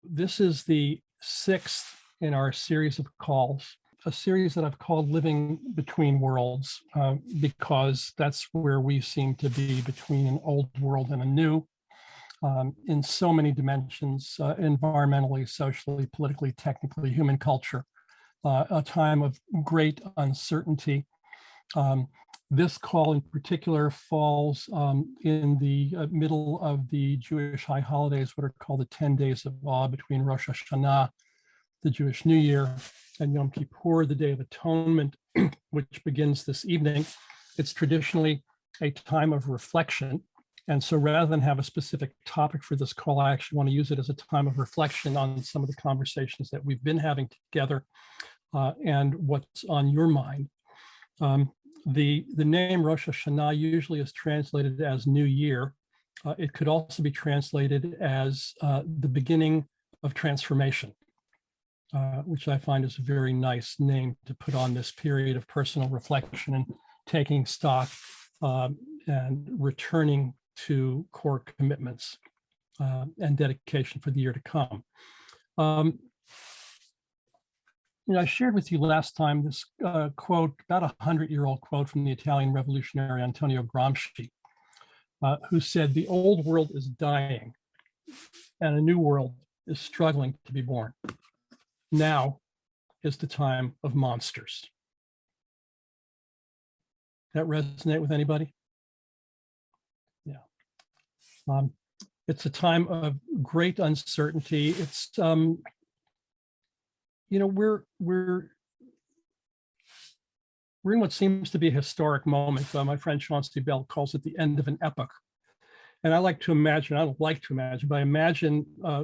This is the sixth in our series of calls, a series that I've called Living Between Worlds, because that's where we seem to be, between an old world and a new, in so many dimensions, environmentally, socially, politically, technically, human culture, a time of great uncertainty. This call in particular falls in the middle of the Jewish high holidays, what are called the 10 days of awe between Rosh Hashanah, the Jewish New Year, and Yom Kippur, the Day of Atonement, which begins this evening. It's traditionally a time of reflection. And so rather than have a specific topic for this call, I actually want to use it as a time of reflection on some of the conversations that we've been having together and what's on your mind. The name Rosh Hashanah usually is translated as New Year. It could also be translated as the beginning of transformation, which I find is a very nice name to put on this period of personal reflection and taking stock and returning to core commitments and dedication for the year to come. I shared with you last time this quote, about 100-year-old quote from the Italian revolutionary Antonio Gramsci, who said, "The old world is dying and a new world is struggling to be born. Now is the time of monsters." That resonate with anybody? Yeah. It's a time of great uncertainty. It's we're in what seems to be a historic moment. My friend Chauncey Bell calls it the end of an epoch. And I like to imagine, I don't like to imagine, but I imagine a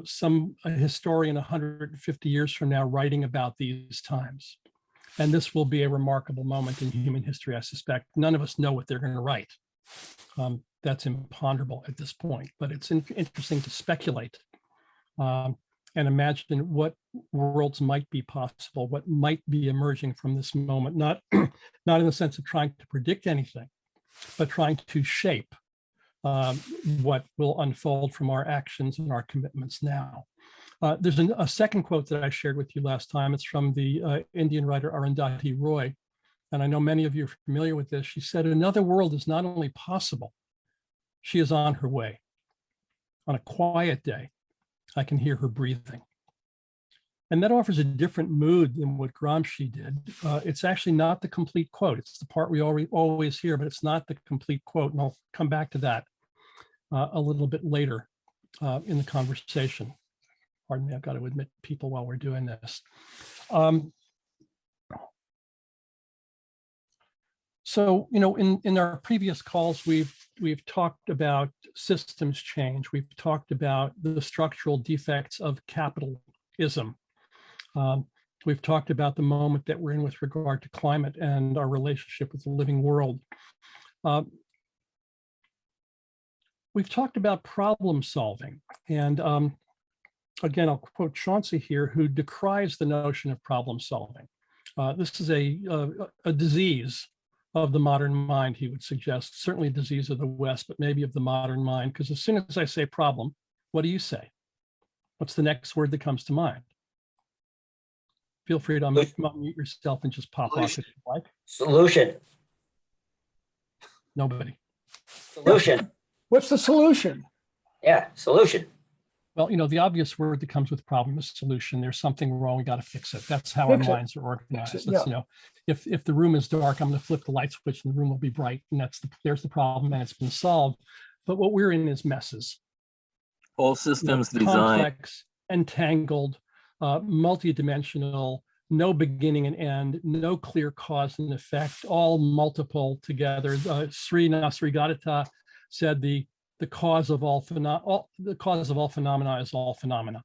historian 150 years from now writing about these times. And this will be a remarkable moment in human history, I suspect. None of us know what they're going to write. That's imponderable at this point, but it's interesting to speculate and imagine what worlds might be possible, what might be emerging from this moment, not in the sense of trying to predict anything, but trying to shape what will unfold from our actions and our commitments now. There's a second quote that I shared with you last time. It's from the Indian writer Arundhati Roy, and I know many of you are familiar with this. She said, "Another world is not only possible, she is on her way. On a quiet day, I can hear her breathing." And that offers a different mood than what Gramsci did. It's actually not the complete quote. It's the part we always hear, but it's not the complete quote. And I'll come back to that a little bit later in the conversation. Pardon me, I've got to admit people while we're doing this. So, in our previous calls, we've talked about systems change. We've talked about the structural defects of capitalism. We've talked about the moment that we're in with regard to climate and our relationship with the living world. We've talked about problem solving. And again, I'll quote Chauncey here, who decries the notion of problem solving. This is a disease of the modern mind, he would suggest, certainly a disease of the West, but maybe of the modern mind, because as soon as I say problem, what do you say? What's the next word that comes to mind? Feel free to unmute yourself and just pop off if you like. Solution. Nobody. Solution. What's the solution? Yeah, solution. Well, the obvious word that comes with problem is solution. There's something wrong, we got to fix it. That's how our minds are organized. If the room is dark, I'm going to flip the light switch and the room will be bright, and there's the problem and it's been solved. But what we're in is messes. All systems designed. Complex, entangled, multidimensional, no beginning and end, no clear cause and effect, all multiple together. Sri Nasrigadata said the cause of all phenomena is all phenomena.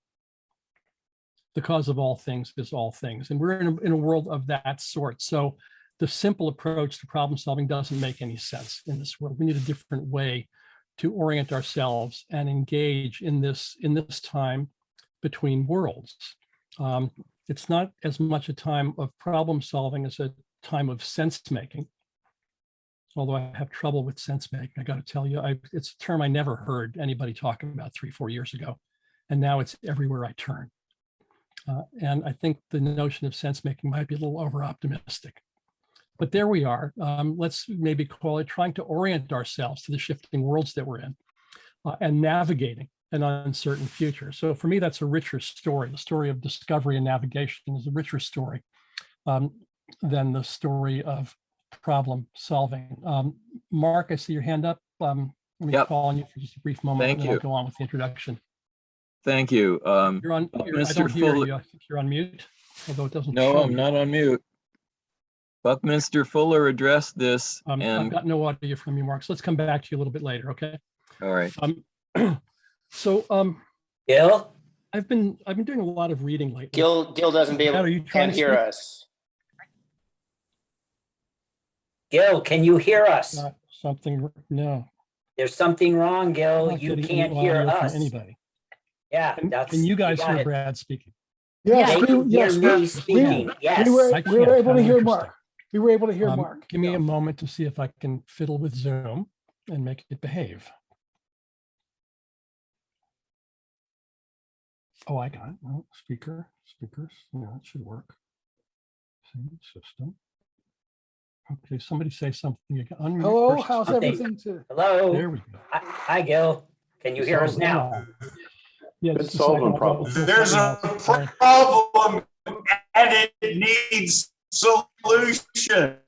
The cause of all things is all things, and we're in a world of that sort. So the simple approach to problem solving doesn't make any sense in this world. We need a different way to orient ourselves and engage in this time between worlds. It's not as much a time of problem solving as a time of sense making. Although I have trouble with sense making, I got to tell you, it's a term I never heard anybody talking about 3-4 years ago. and now it's everywhere I turn. And I think the notion of sense making might be a little over optimistic. But there we are. Let's maybe call it trying to orient ourselves to the shifting worlds that we're in and navigating an uncertain future. So for me, that's a richer story. The story of discovery and navigation is a richer story than the story of problem solving. Mark, I see your hand up. Let me call on you for just a brief moment. Thank and then you. I'll go on with the introduction. Thank you. You're on. I Mr. don't hear Fuller. you. I think you're on mute, although it doesn't No, show I'm you. not on mute. Buckminster Fuller addressed this, I've and got no audio from you, Mark. So let's come back to you a little bit later, okay? all right. Gil? I've been doing a lot of reading lately. Gil doesn't be Brad, able are you to trying to hear speak? us. Gil, can you hear us? Something, no. There's something wrong, I'm Gil. not You getting can't any hear audio from us. anybody. Yeah, Can you guys got hear it. Brad speaking? Yes, They can hear yes, me speaking. Yes. we were I able can't. to How hear interesting. Mark. We were able to hear Mark. Give me Yeah. a moment to see if I can fiddle with Zoom and make it behave. Oh, I got it. No, speakers. Yeah, it should work. Same system. Okay, somebody say something. Unmute Hello, versus how's speak. everything to? Hello. There we go. Hi, Gil. Can you hear us So, now? Yeah, Good just a second. solving I'll problems. go There's a something else. problem and it needs solution.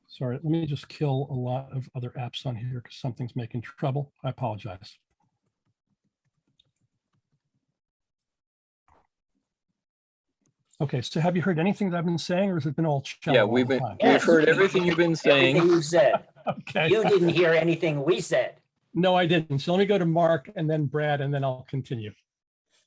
Sorry, let me just kill a lot of other apps on here because something's making trouble. I apologize. Okay, so have you heard anything that I've been saying, or has it been all cello Yeah, all we've the been time? Yes. we've heard everything you've been saying. Everything you said. Okay. You didn't hear anything we said. No, I didn't. So let me go to Mark and then Brad, and then I'll continue.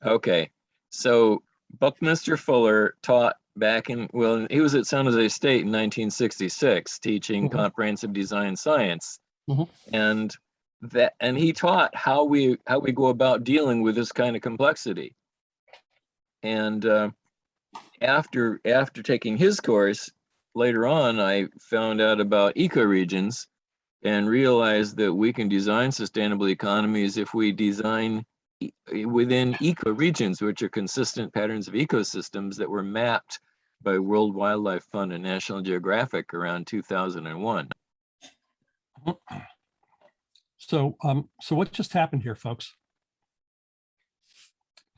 Okay, so Buckminster Fuller taught back in, well, he was at San Jose State in 1966 teaching Mhm. comprehensive design science. Mhm. And he taught how we go about dealing with this kind of complexity. And after taking his course, later on, I found out about ecoregions and realized that we can design sustainable economies if we design within ecoregions, which are consistent patterns of ecosystems that were mapped by World Wildlife Fund and National Geographic around 2001. So what just happened here, folks?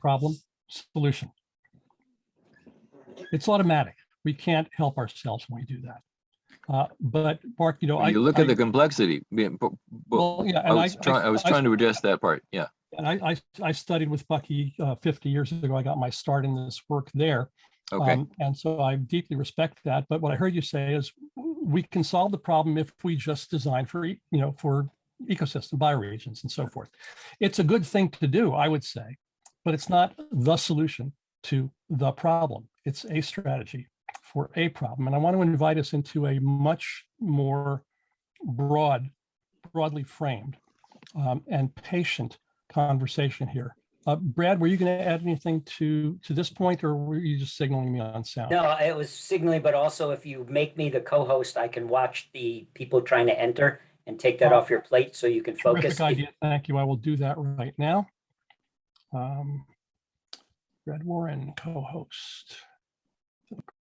Problem, solution. It's automatic. We can't help ourselves when we do that. But Mark, you know, You look at the complexity. well, yeah, I was trying to address that part. Yeah. And I studied with Bucky 50 years ago. I got my start in this work there. Okay. And so I deeply respect that. But what I heard you say is we can solve the problem if we just design for, for ecosystem bioregions and so forth. It's a good thing to do, I would say, but it's not the solution to the problem. It's a strategy for a problem. And I want to invite us into a much more broadly framed and patient conversation here. Brad, were you going to add anything to this point, or were you just signaling me on sound? No, it was signaling, but also if you make me the co-host, I can watch the people trying to enter and take that off your plate so you can focus. Terrific idea. Thank you. I will do that right now. Brad Warren, co-host.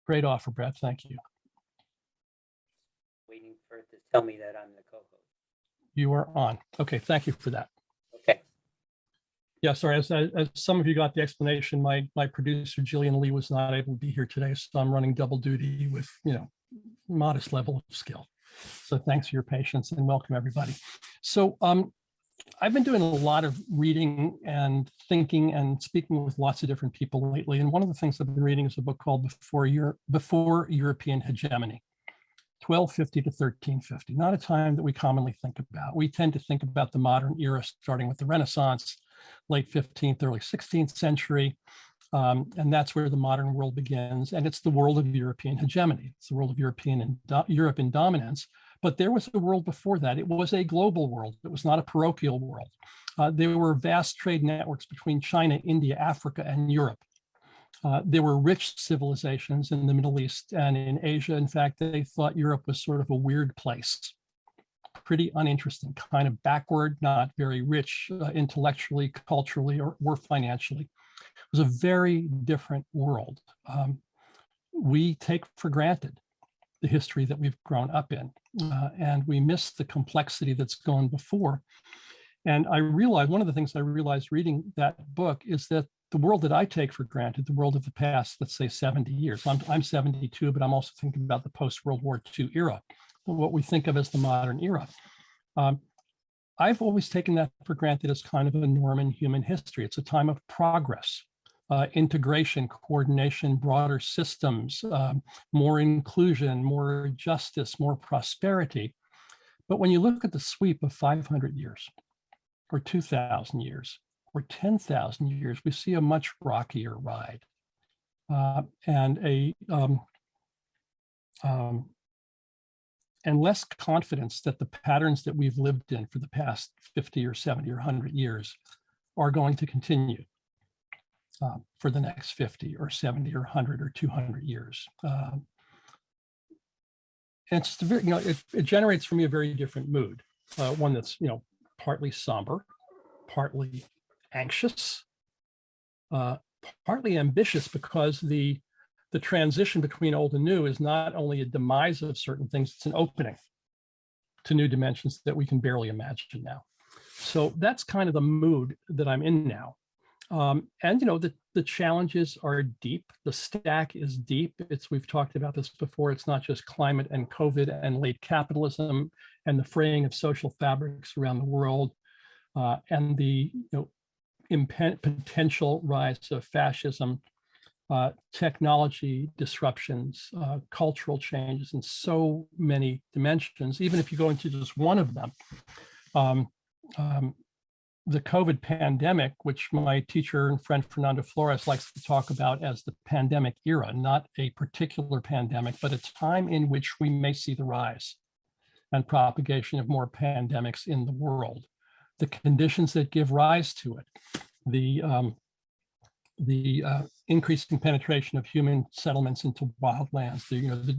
Great offer, Brad. Thank you. Waiting for it to tell me that I'm the co-host. You are on. Okay, thank you for that. Okay. Yeah, sorry, as some of you got the explanation, my producer, Jillian Lee, was not able to be here today, so I'm running double duty with, modest level of skill. So thanks for your patience and welcome everybody. So I've been doing a lot of reading and thinking and speaking with lots of different people lately. And one of the things I've been reading is a book called Before European Hegemony, 1250 to 1350, not a time that we commonly think about. We tend to think about the modern era, starting with the Renaissance, late 15th, early 16th century. And that's where the modern world begins. And it's the world of European hegemony. It's the world of Europe in dominance. But there was a world before that. It was a global world. It was not a parochial world. There were vast trade networks between China, India, Africa, and Europe. There were rich civilizations in the Middle East and in Asia. In fact, they thought Europe was sort of a weird place, pretty uninteresting, kind of backward, not very rich intellectually, culturally, or financially. It was a very different world. We take for granted the history that we've grown up in, and we miss the complexity that's gone before. And I realized, one of the things I realized reading that book is that the world that I take for granted, the world of the past, let's say 70 years, I'm 72, but I'm also thinking about the post-World War II era, what we think of as the modern era. I've always taken that for granted as kind of a norm in human history. It's a time of progress, integration, coordination, broader systems, more inclusion, more justice, more prosperity. But when you look at the sweep of 500 years, or 2,000 years, or 10,000 years, we see a much rockier ride, and less confidence that the patterns that we've lived in for the past 50 or 70 or 100 years are going to continue for the next 50 or 70 or 100 or 200 years. And it's just very, it generates for me a very different mood, one that's, partly somber, partly anxious, partly ambitious, because the transition between old and new is not only a demise of certain things, it's an opening to new dimensions that we can barely imagine now. So that's kind of the mood that I'm in now. And the challenges are deep. The stack is deep. We've talked about this before. It's not just climate and COVID and late capitalism and the fraying of social fabrics around the world, and the potential rise of fascism, technology disruptions, cultural changes in so many dimensions. Even if you go into just one of them, the COVID pandemic, which my teacher and friend Fernando Flores likes to talk about as the pandemic era, not a particular pandemic, but a time in which we may see the rise and propagation of more pandemics in the world. The conditions that give rise to it, the increasing penetration of human settlements into wildlands, the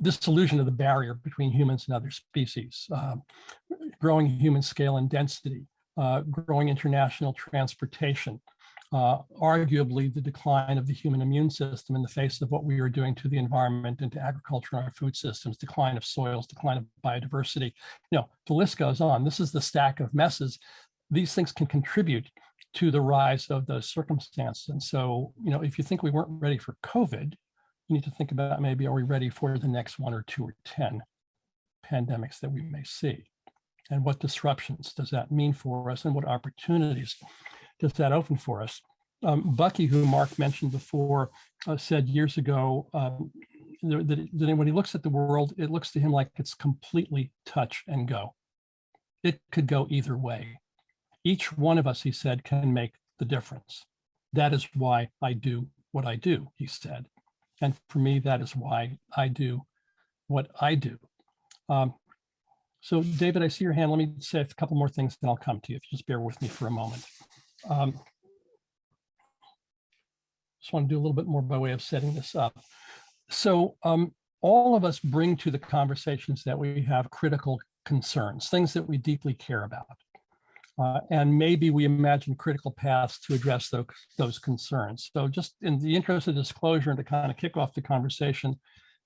dissolution of the barrier between humans and other species, growing human scale and density, growing international transportation, arguably the decline of the human immune system in the face of what we are doing to the environment and to agriculture and our food systems, decline of soils, decline of biodiversity. The list goes on. This is the stack of messes. These things can contribute to the rise of those circumstances. And so, if you think we weren't ready for COVID, you need to think about, maybe, are we ready for the next 1 or 2 or 10 pandemics that we may see? And what disruptions does that mean for us? And what opportunities does that open for us? Bucky, who Mark mentioned before, said years ago that when he looks at the world, it looks to him like it's completely touch and go. It could go either way. Each one of us, he said, can make the difference. That is why I do what I do, he said. And for me, that is why I do what I do. So David, I see your hand. Let me say a couple more things, and I'll come to you if you just bear with me for a moment. Just want to do a little bit more by way of setting this up. So all of us bring to the conversations that we have critical concerns, things that we deeply care about. And maybe we imagine critical paths to address those concerns. So just in the interest of disclosure and to kind of kick off the conversation,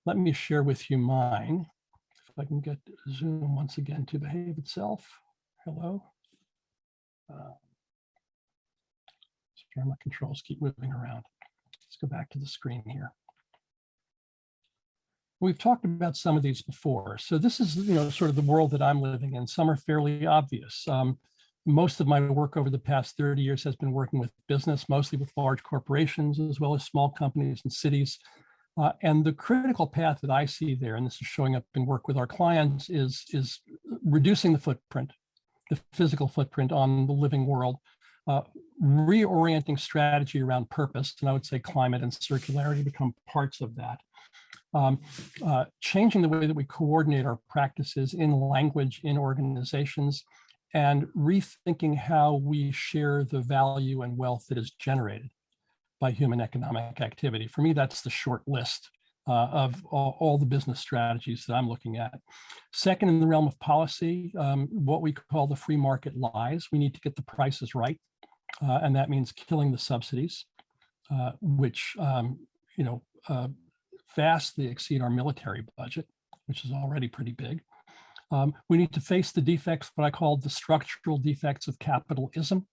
let me share with you mine. If I can get Zoom once again to behave itself. Hello. Sorry, my controls keep moving around. Let's go back to the screen here. We've talked about some of these before. So this is, sort of the world that I'm living in. Some are fairly obvious. Most of my work over the past 30 years has been working with business, mostly with large corporations, as well as small companies and cities. And the critical path that I see there, and this is showing up in work with our clients, is reducing the footprint, the physical footprint on the living world, reorienting strategy around purpose, and I would say climate and circularity become parts of that. Changing the way that we coordinate our practices in language, in organizations, and rethinking how we share the value and wealth that is generated by human economic activity. For me, that's the short list of all the business strategies that I'm looking at. Second, in the realm of policy, what we call the free market lies. We need to get the prices right, and that means killing the subsidies, which vastly exceed our military budget, which is already pretty big. We need to face the defects, what I call the structural defects of capitalism.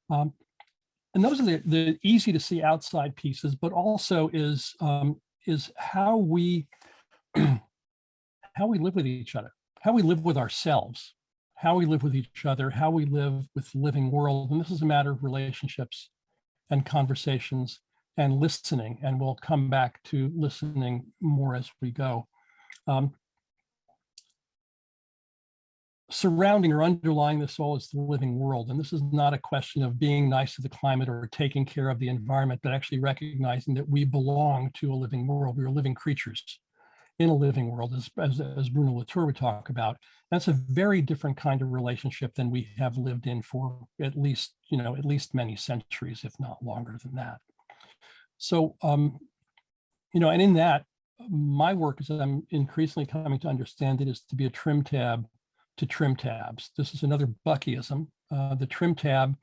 And those are the easy to see outside pieces, but also is how we live with each other, how we live with ourselves, how we live with each other, how we live with the living world. And this is a matter of relationships and conversations and listening. And we'll come back to listening more as we go. Surrounding or underlying this all is the living world. And this is not a question of being nice to the climate or taking care of the environment, but actually recognizing that we belong to a living world. We are living creatures in a living world, as Bruno Latour would talk about. That's a very different kind of relationship than we have lived in for at least many centuries, if not longer than that. So, and in that, my work, as I'm increasingly coming to understand it, is to be a trim tab to trim tabs. This is another Buckyism. The trim tab,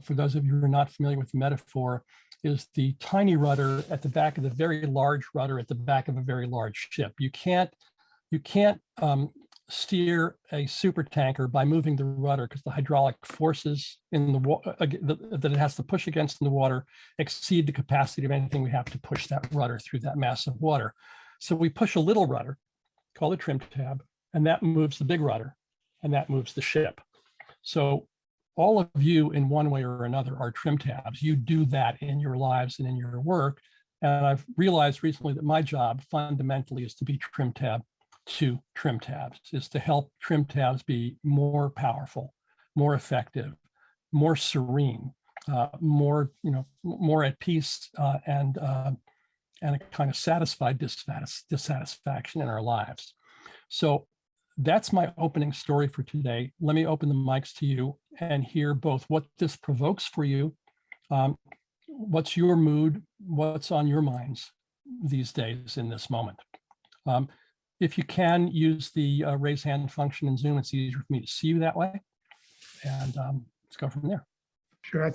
for those of you who are not familiar with the metaphor, is the tiny rudder at the back of the very large rudder at the back of a very large ship. You can't steer a super tanker by moving the rudder, because the hydraulic forces in the water that it has to push against in the water exceed the capacity of anything we have to push that rudder through that mass of water. So we push a little rudder called a trim tab, and that moves the big rudder, and that moves the ship. So all of you in one way or another are trim tabs. You do that in your lives and in your work. And I've realized recently that my job fundamentally is to be trim tab to trim tabs, is to help trim tabs be more powerful, more effective, more serene, more at peace, and a kind of satisfied dissatisfaction in our lives. So that's my opening story for today. Let me open the mics to you and hear both what this provokes for you, what's your mood, what's on your minds these days in this moment. If you can, use the raise hand function in Zoom. It's easier for me to see you that way. And let's go from there. Sure.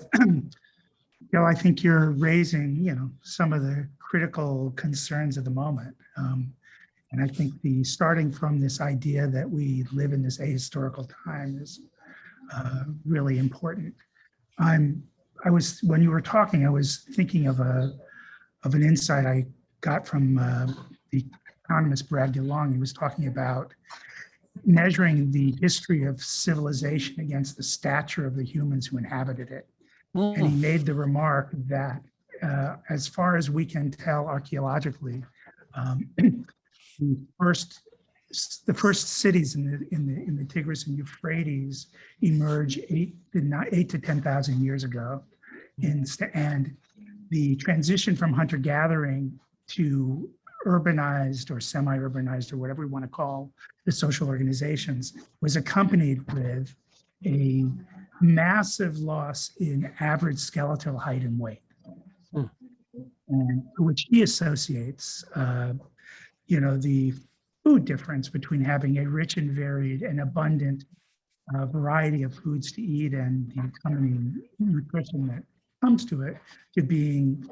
I think you're raising, some of the critical concerns of the moment. And I think starting from this idea that we live in this ahistorical time is really important. When you were talking, I was thinking of an insight I got from the economist Brad DeLong. He was talking about measuring the history of civilization against the stature of the humans who inhabited it. And he made the remark that as far as we can tell archaeologically, the first cities in the Tigris and Euphrates emerged 8 to 10,000 years ago, and the transition from hunter-gathering to urbanized or semi-urbanized or whatever we want to call the social organizations was accompanied with a massive loss in average skeletal height and weight, and which he associates the food difference between having a rich and varied and abundant variety of foods to eat and the accompanying nutrition that comes to it, to being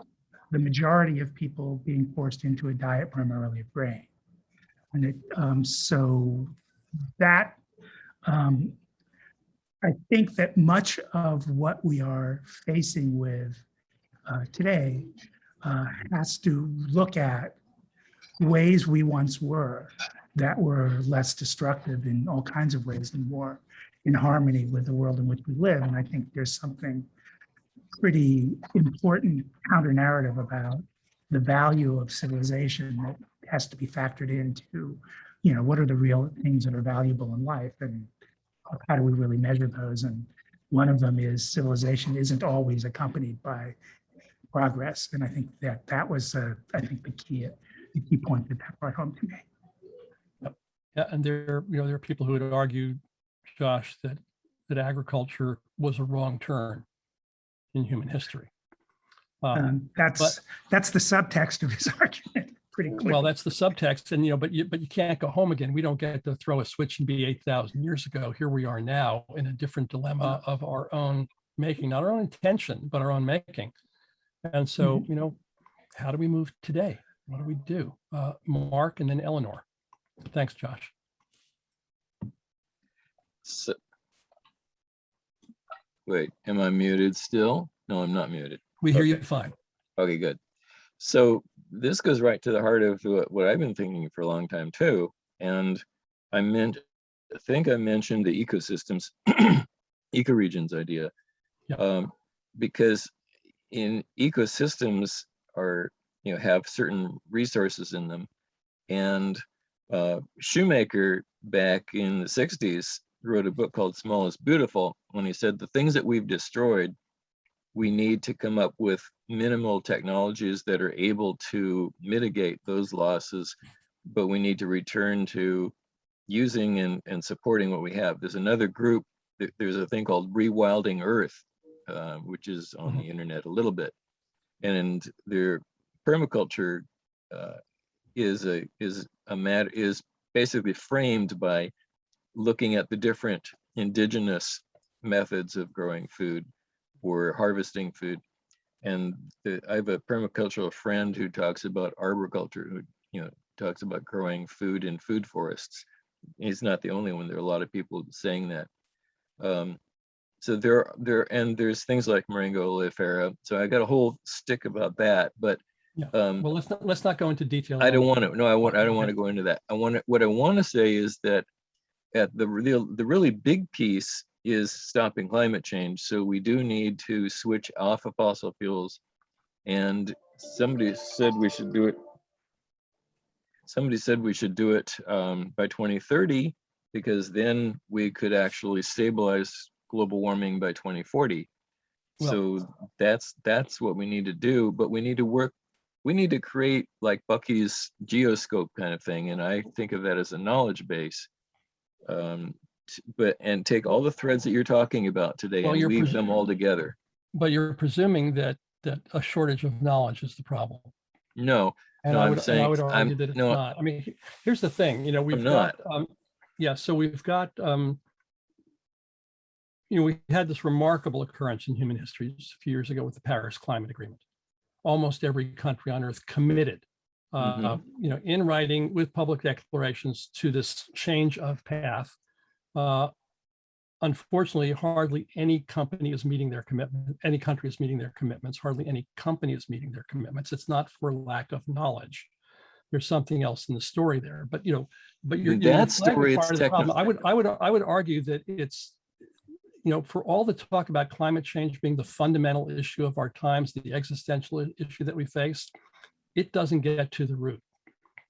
the majority of people being forced into a diet primarily of grain. And so that, I think that much of what we are facing with today has to look at ways we once were that were less destructive in all kinds of ways and more in harmony with the world in which we live. And I think there's something pretty important counter-narrative about the value of civilization that has to be factored into, what are the real things that are valuable in life, and how do we really measure those? And one of them is civilization isn't always accompanied by progress. And I think that was, the key point that brought home to me. Yeah, and there are people who would argue, Josh, that agriculture was a wrong turn in human history. That's the subtext of his argument. pretty clear. Well, that's the subtext, and but you can't go home again. We don't get to throw a switch and be 8,000 years ago. Here we are now in a different dilemma of our own making, not our own intention, but our own making. And so, how do we move today? What do we do? Mark and then Eleanor. Thanks, Josh. So, wait, am I muted still? No, I'm not muted. We hear you fine. Okay, good. So this goes right to the heart of what I've been thinking for a long time too. And I think I mentioned the ecosystems, ecoregions idea, because in ecosystems have certain resources in them. And Shoemaker back in the 60s wrote a book called Small is Beautiful, when he said the things that we've destroyed, we need to come up with minimal technologies that are able to mitigate those losses, but we need to return to using and supporting what we have. There's another group, there's a thing called Rewilding Earth, which is on the internet a little bit. And their permaculture is basically framed by looking at the different indigenous methods of growing food or harvesting food. And I have a permacultural friend who talks about arboriculture, who talks about growing food in food forests. He's not the only one. There are a lot of people saying that. So there's things like Moringa oleifera. So I got a whole stick about that, but well, let's not go into detail. I don't want to. No, I don't want to go into that. What I want to say is that at the really big piece is stopping climate change. So we do need to switch off of fossil fuels. And somebody said we should do it. Somebody said we should do it by 2030, because then we could actually stabilize global warming by 2040. Well, so that's what we need to do. But we need to work. We need to create like Bucky's geoscope kind of thing, and I think of that as a knowledge base. And take all the threads that you're talking about today and weave them all together. But you're presuming that a shortage of knowledge is the problem. No, and no, I would argue that it's not. I mean, here's the thing. We've got so we've got we had this remarkable occurrence in human history just a few years ago with the Paris Climate Agreement. Almost every country on earth committed, in writing with public declarations to this change of path. Unfortunately, hardly any company is meeting their commitment. Any country is meeting their commitments. Hardly any company is meeting their commitments. It's not for lack of knowledge. There's something else in the story there. But that story is technical. I would argue that it's for all the talk about climate change being the fundamental issue of our times, the existential issue that we face, it doesn't get to the root,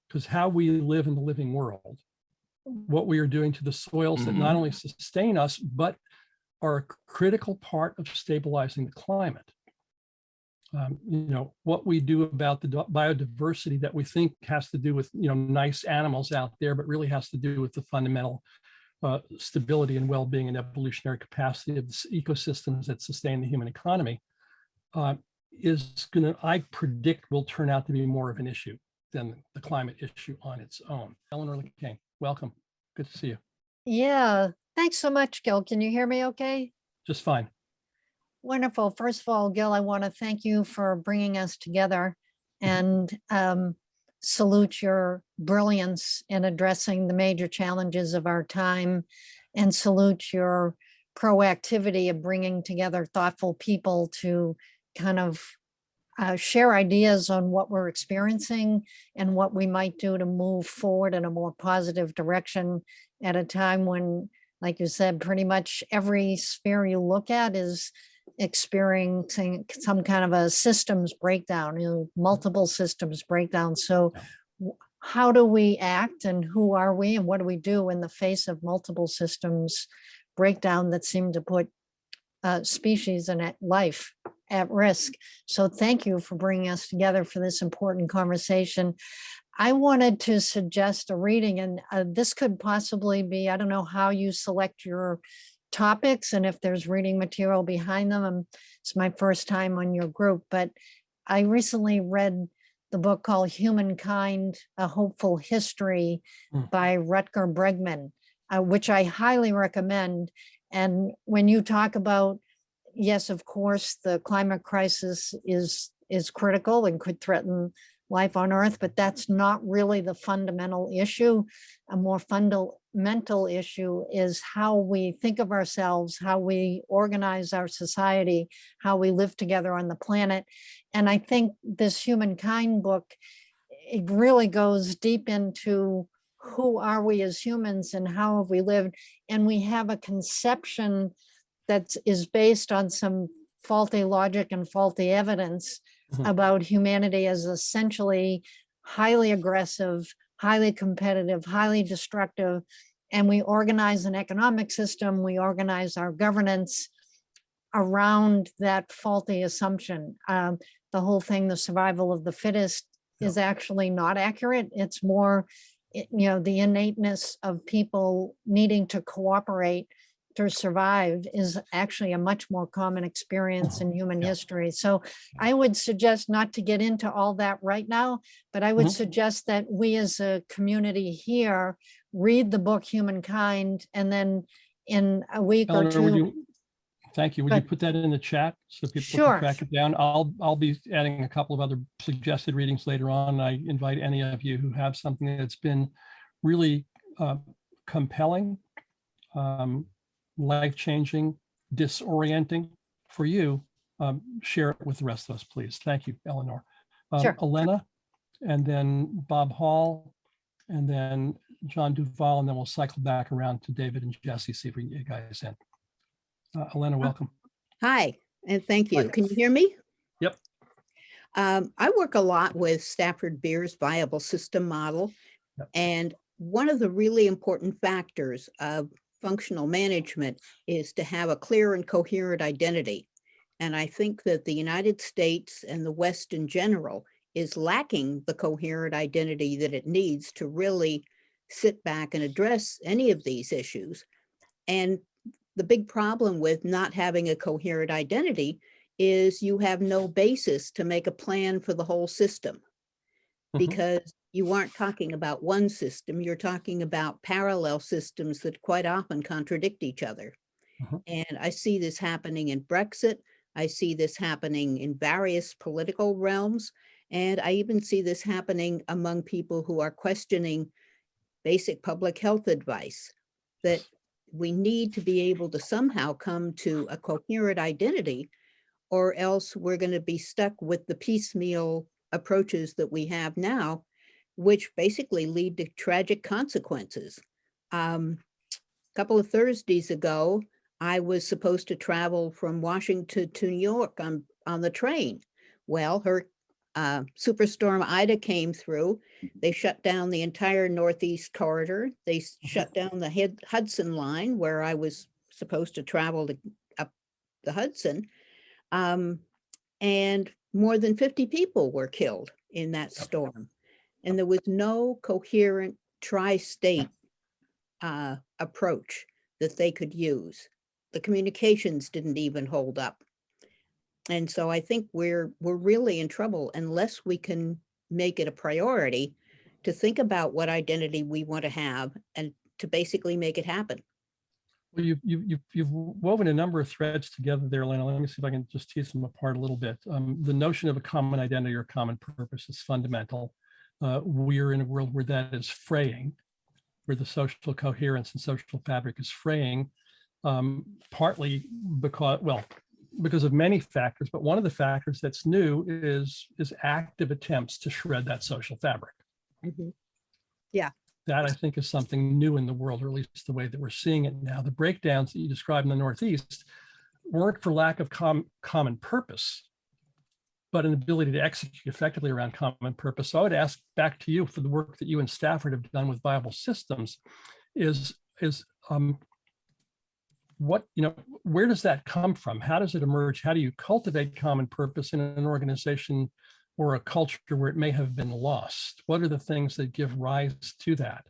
because how we live in the living world, what we are doing to the soils that not only sustain us, but are a critical part of stabilizing the climate. What we do about the biodiversity that we think has to do with, nice animals out there, but really has to do with the fundamental stability and well-being and evolutionary capacity of the ecosystems that sustain the human economy, I predict, will turn out to be more of an issue than the climate issue on its own. Eleanor King, welcome. Good to see you. Yeah, thanks so much, Gil. Can you hear me okay? Just fine. Wonderful. First of all, Gil, I want to thank you for bringing us together and salute your brilliance in addressing the major challenges of our time, and salute your proactivity of bringing together thoughtful people to kind of share ideas on what we're experiencing and what we might do to move forward in a more positive direction at a time when, like you said, pretty much every sphere you look at is experiencing some kind of a systems breakdown, multiple systems breakdown. So how do we act, and who are we, and what do we do in the face of multiple systems breakdown that seem to put species and life at risk? So thank you for bringing us together for this important conversation. I wanted to suggest a reading, and this could possibly be, I don't know how you select your topics and if there's reading material behind them. It's my first time on your group, but I recently read the the book called Humankind, A Hopeful History by Rutger Bregman, which I highly recommend. And when you talk about, yes, of course, the climate crisis is critical and could threaten life on Earth, but that's not really the fundamental issue. A more fundamental issue is how we think of ourselves, how we organize our society, how we live together on the planet. And I think this Humankind book, it really goes deep into who are we as humans and how have we lived. And we have a conception that is based on some faulty logic and faulty evidence about humanity as essentially highly aggressive, highly competitive, highly destructive. And we organize an economic system, we organize our governance around that faulty assumption. The whole thing, the survival of the fittest, is actually not accurate. It's more, the innateness of people needing to cooperate to survive is actually a much more common experience in human history. So I would suggest not to get into all that right now, but I would suggest that we as a community here read the book Humankind, and then in a week or two. Thank you. Would you put that in the chat so people can track it down? I'll be adding a couple of other suggested readings later on. I invite any of you who have something that's been really compelling, life-changing, disorienting for you, share it with the rest of us, please. Thank you, Eleanor. Elena, and then Bob Hall, and then John Duval, and then we'll cycle back around to David and Jesse, see if we can get you guys in. Elena, welcome. Hi, and thank you. Can you hear me? Yep. I work a lot with Stafford Beer's viable system model. Yep. And one of the really important factors of functional management is to have a clear and coherent identity. And I think that the United States and the West in general is lacking the coherent identity that it needs to really sit back and address any of these issues. And the big problem with not having a coherent identity is you have no basis to make a plan for the whole system, because you aren't talking about one system, you're talking about parallel systems that quite often contradict each other. And I see this happening in Brexit. I see this happening in various political realms. And I even see this happening among people who are questioning basic public health advice, that we need to be able to somehow come to a coherent identity, or else we're going to be stuck with the piecemeal approaches that we have now, which basically lead to tragic consequences. A couple of Thursdays ago, I was supposed to travel from Washington to New York on the train. Well, her Superstorm Ida came through. They shut down the entire Northeast corridor. They shut down the Hudson line where I was supposed to travel up the Hudson. And more than 50 people were killed in that storm. And there was no coherent tri-state approach that they could use. The communications didn't even hold up. And so I think we're really in trouble unless we can make it a priority to think about what identity we want to have and to basically make it happen. Well, you've woven a number of threads together there, Elena. Let me see if I can just tease them apart a little bit. The notion of a common identity or common purpose is fundamental. We're in a world where that is fraying, where the social coherence and social fabric is fraying, partly because of many factors, but one of the factors that's new is active attempts to shred that social fabric. Yeah. That I think is something new in the world, or at least the way that we're seeing it now. The breakdowns that you described in the Northeast weren't for lack of common purpose, but an ability to execute effectively around common purpose. So I would ask back to you, for the work that you and Stafford have done with viable systems, where does that come from? How does it emerge? How do you cultivate common purpose in an organization or a culture where it may have been lost? What are the things that give rise to that?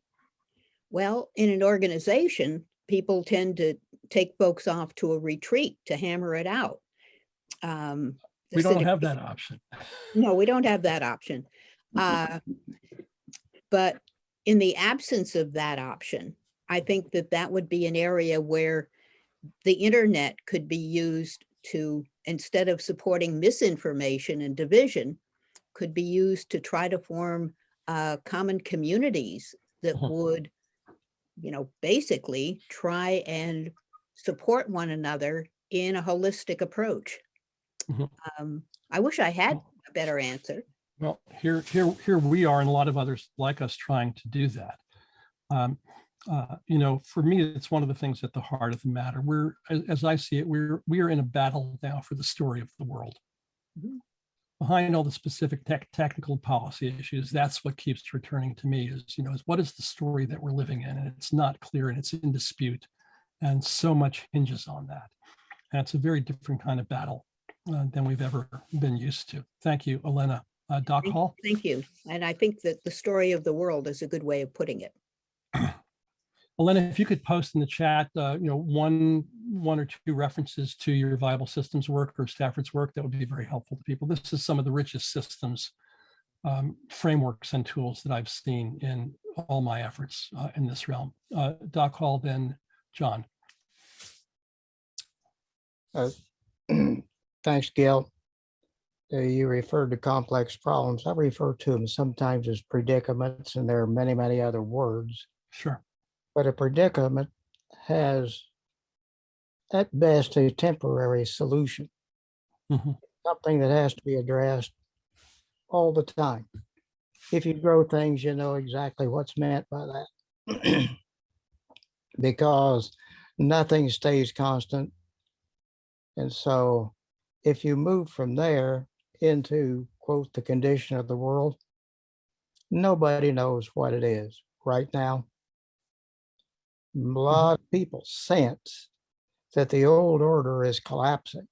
Well, in an organization, people tend to take folks off to a retreat to hammer it out. We don't have that option. No, we don't have that option. But in the absence of that option, I think that that would be an area where the internet could be used to, instead of supporting misinformation and division, could be used to try to form common communities that would, basically try and support one another in a holistic approach. I wish I had a better answer. Well, here we are, and a lot of others like us trying to do that. For me, it's one of the things at the heart of the matter. As I see it, we are in a battle now for the story of the world. Behind all the specific technical policy issues, that's what keeps returning to me is what is the story that we're living in? And it's not clear and it's in dispute. And so much hinges on that. And it's a very different kind of battle than we've ever been used to. Thank you, Elena. Doc Hall? Thank you. And I think that the story of the world is a good way of putting it. Elena, if you could post in the chat, one or two references to your viable systems work or Stafford's work, that would be very helpful to people. This is some of the richest systems, frameworks and tools that I've seen in all my efforts in this realm. Doc Hall, then John. Thanks, Gil. You referred to complex problems. I refer to them sometimes as predicaments, and there are many, many other words. Sure. But a predicament has, at best, a temporary solution, something that has to be addressed all the time. If you grow things, you know exactly what's meant by that. Because nothing stays constant. And so if you move from there into, quote, the condition of the world, nobody knows what it is right now. A lot of people sense that the old order is collapsing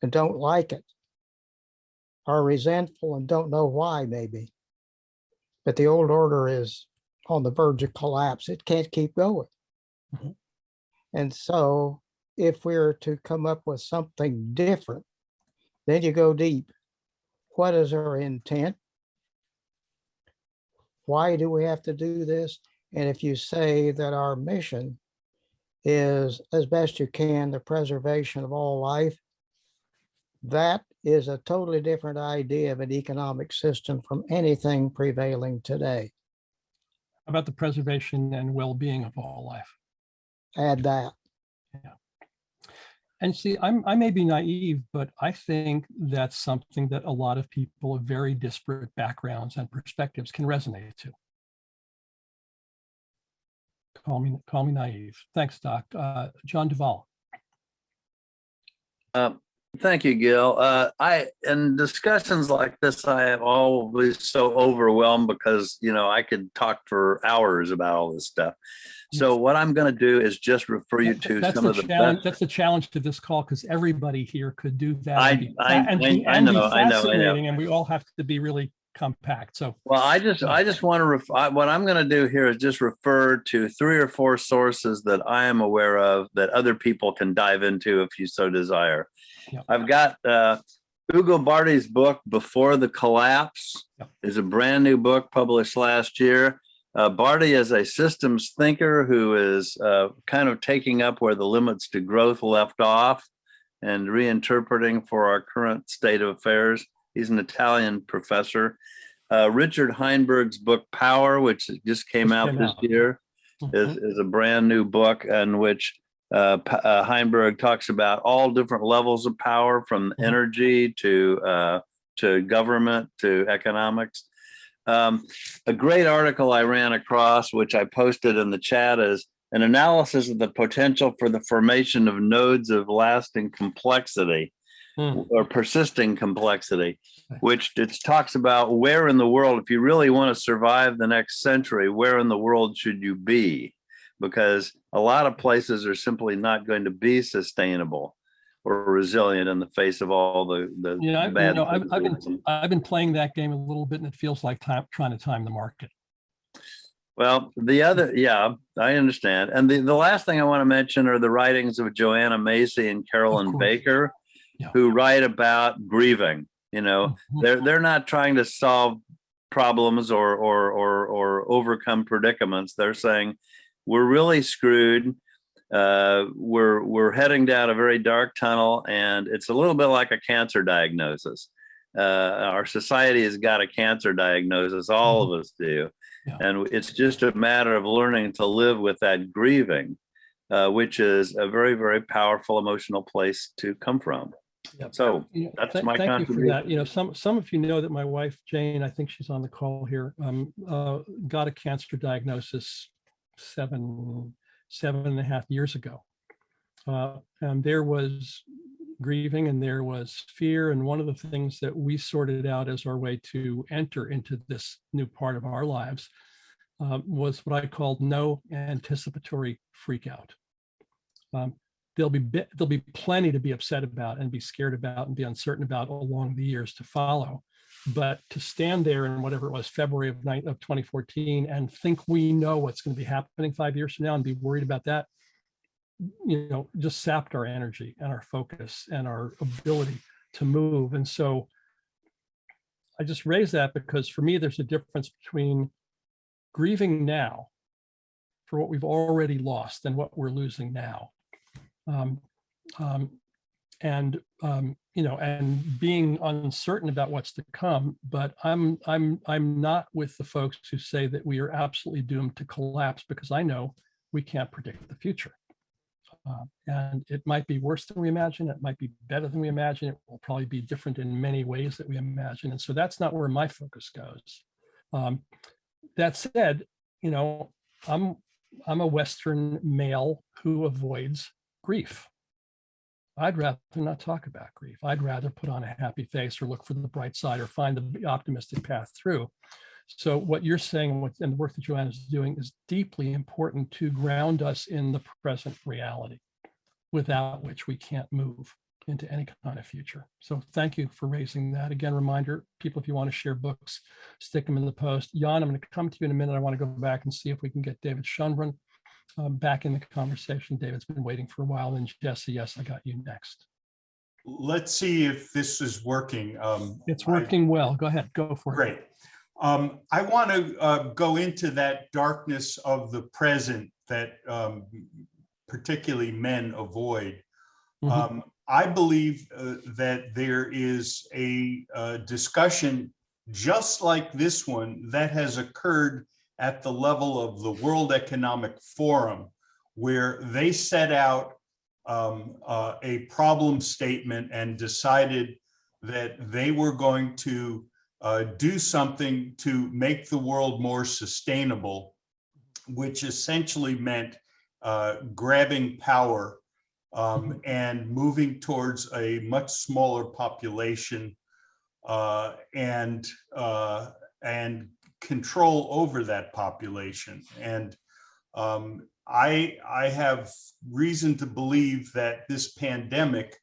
and don't like it, are resentful and don't know why, maybe. But the old order is on the verge of collapse. It can't keep going. And so if we're to come up with something different, then you go deep. What is our intent? Why do we have to do this? And if you say that our mission is, as best you can, the preservation of all life, that is a totally different idea of an economic system from anything prevailing today. How about the preservation and well-being of all life? Add that. Yeah. And see, I may be naive, but I think that's something that a lot of people of very disparate backgrounds and perspectives can resonate to. Call me naive. Thanks, Doc. John Duvall. Thank you, Gil. In discussions like this, I am always so overwhelmed because, I could talk for hours about all this stuff. So what I'm going to do is just refer you to some of the best. That's the challenge to this call, because everybody here could do that. I know. And we all have to be really compact. So, well, I just want to what I'm going to do here is just refer to 3 or 4 sources that I am aware of that other people can dive into if you so desire. Yep. I've got Ugo Bardi's book, Before the Collapse, is a brand new book published last year. Bardi is a systems thinker who is kind of taking up where the limits to growth left off and reinterpreting for our current state of affairs. He's an Italian professor. Richard Heinberg's book, Power, which just came out this year, is a brand new book in which Heinberg talks about all different levels of power, from energy to government to economics. A great article I ran across, which I posted in the chat, is an analysis of the potential for the formation of nodes of lasting complexity or persisting complexity, which it talks about where in the world, if you really want to survive the next century, where in the world should you be? Because a lot of places are simply not going to be sustainable or resilient in the face of all the bad. I've been playing that game a little bit, and it feels like trying to time the market. Well, I understand. And the last thing I want to mention are the writings of Joanna Macy and Carolyn Baker, who write about grieving. They're not trying to solve problems or overcome predicaments. They're saying we're really screwed. We're heading down a very dark tunnel, and it's a little bit like a cancer diagnosis. Our society has got a cancer diagnosis, all of us do. Yeah. And it's just a matter of learning to live with that grieving, which is a very, very powerful emotional place to come from. Yep. So You know, that's my thank you for contribution. that. You know, some of you know that my wife Jane, I think she's on the call here, got a cancer diagnosis seven and a half years ago, and there was grieving and there was fear. And one of the things that we sorted out as our way to enter into this new part of our lives was what I called no anticipatory freak out. There'll be plenty to be upset about and be scared about and be uncertain about along the years to follow. But to stand there in whatever it was, February of 2014, and think we know what's going to be happening 5 years from now and be worried about that, you know, just sapped our energy and our focus and our ability to move. And so I just raise that because for me, there's a difference between grieving now for what we've already lost and what we're losing now. You know, and being uncertain about what's to come. But I'm not with the folks who say that we are absolutely doomed to collapse, because I know we can't predict the future. And it might be worse than we imagine. It might be better than we imagine. It will probably be different in many ways that we imagine. And so that's not where my focus goes. That said, you know, I'm a Western male who avoids grief. I'd rather not talk about grief. I'd rather put on a happy face or look for the bright side or find the optimistic path through. So what you're saying and the work that Joanna is doing is deeply important to ground us in the present reality, without which we can't move into any kind of future. So thank you for raising that. Again, reminder, people, if you want to share books, stick them in the post. Jan, I'm going to come to you in a minute. I want to go back and see if we can get David Schonbrun back in the conversation. David's been waiting for a while. And Jesse, yes, I got you next. Let's see if this is working. It's working well. Go ahead, go for it. Great. I want to go into that darkness of the present that particularly men avoid. Mm-hmm. I believe that there is a discussion just like this one that has occurred at the level of the World Economic Forum, where they set out a problem statement and decided that they were going to do something to make the world more sustainable, which essentially meant grabbing power and moving towards a much smaller population and control over that population. And I have reason to believe that this pandemic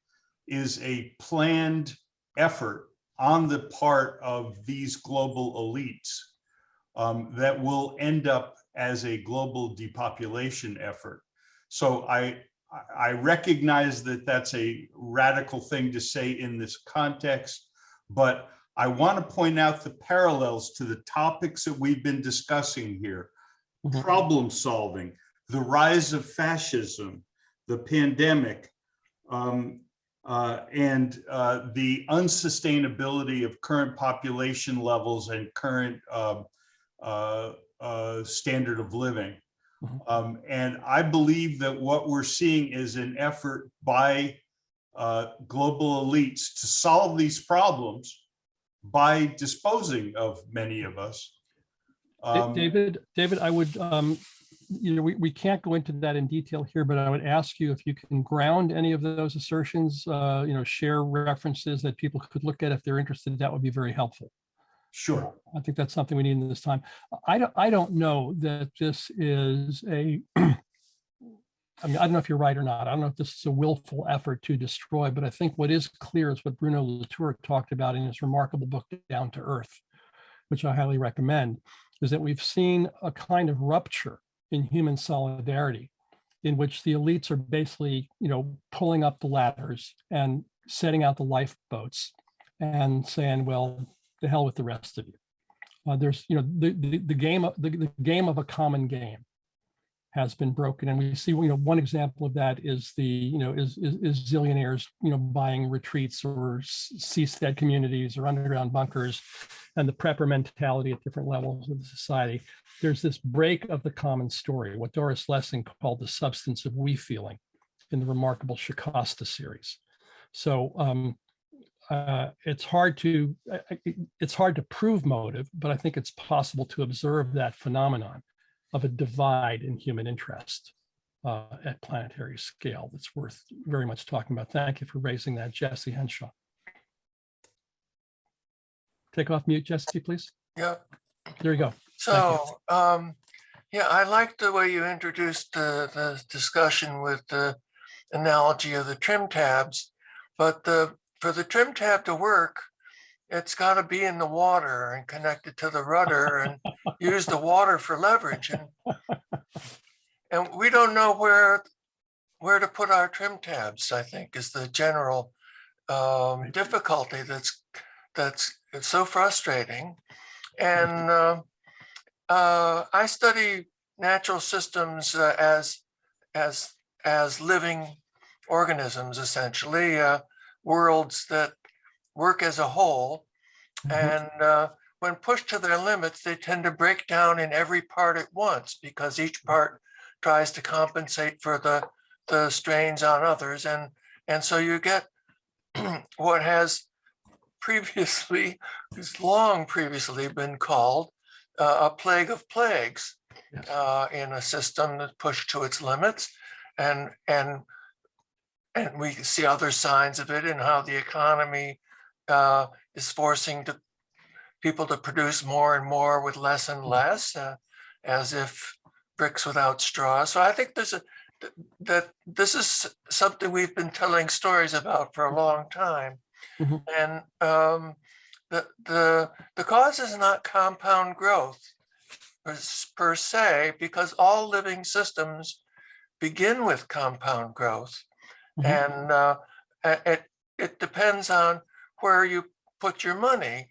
is a planned effort on the part of these global elites that will end up as a global depopulation effort. So I recognize that that's a radical thing to say in this context, but I want to point out the parallels to the topics that we've been discussing here. Mm-hmm. Problem solving, the rise of fascism, the pandemic, and the unsustainability of current population levels and current standard of living. And I believe that what we're seeing is an effort by global elites to solve these problems by disposing of many of us. David, I would, you know, we can't go into that in detail here, but I would ask you if you can ground any of those assertions, you know, share references that people could look at if they're interested. That would be very helpful. Sure. I think that's something we need in this time. I don't know that this is a, I mean, I don't know if you're right or not. I don't know if this is a willful effort to destroy, but I think what is clear is what Bruno Latour talked about in his remarkable book, Down to Earth, which I highly recommend, is that we've seen a kind of rupture in human solidarity in which the elites are basically, you know, pulling up the ladders and setting out the lifeboats and saying, well, the hell with the rest of you. There's, the game of the game of a common game has been broken, and we see, one example of that is is zillionaires, buying retreats or seastead communities or underground bunkers, and the prepper mentality at different levels of the society. There's this break of the common story, what Doris Lessing called the substance of we feeling in the remarkable Shikasta series. So it's hard to prove motive, but I think it's possible to observe that phenomenon of a divide in human interest at planetary scale that's worth very much talking about. Thank you for raising that, Jesse Henshaw. Take off mute, Jesse, please. Yeah. There you go. So, yeah, I like the way you introduced the discussion with the analogy of the trim tabs, but for the trim tab to work, it's got to be in the water and connected to the rudder and use the water for leverage. And we don't know where to put our trim tabs, I think, is the general difficulty that's so frustrating. And I study natural systems as living organisms, essentially, worlds that work as a whole. And when pushed to their limits, they tend to break down in every part at once because each part tries to compensate for the strains on others. And so you get what has long previously been called a plague of plagues. Yes. In a system that pushed to its limits. And we see other signs of it in how the economy is forcing people to produce more and more with less and less, as if bricks without straw. So I think that this is something we've been telling stories about for a long time. Mm-hmm. And the cause is not compound growth per se, because all living systems begin with compound growth. Mm-hmm. And it depends on where you put your money,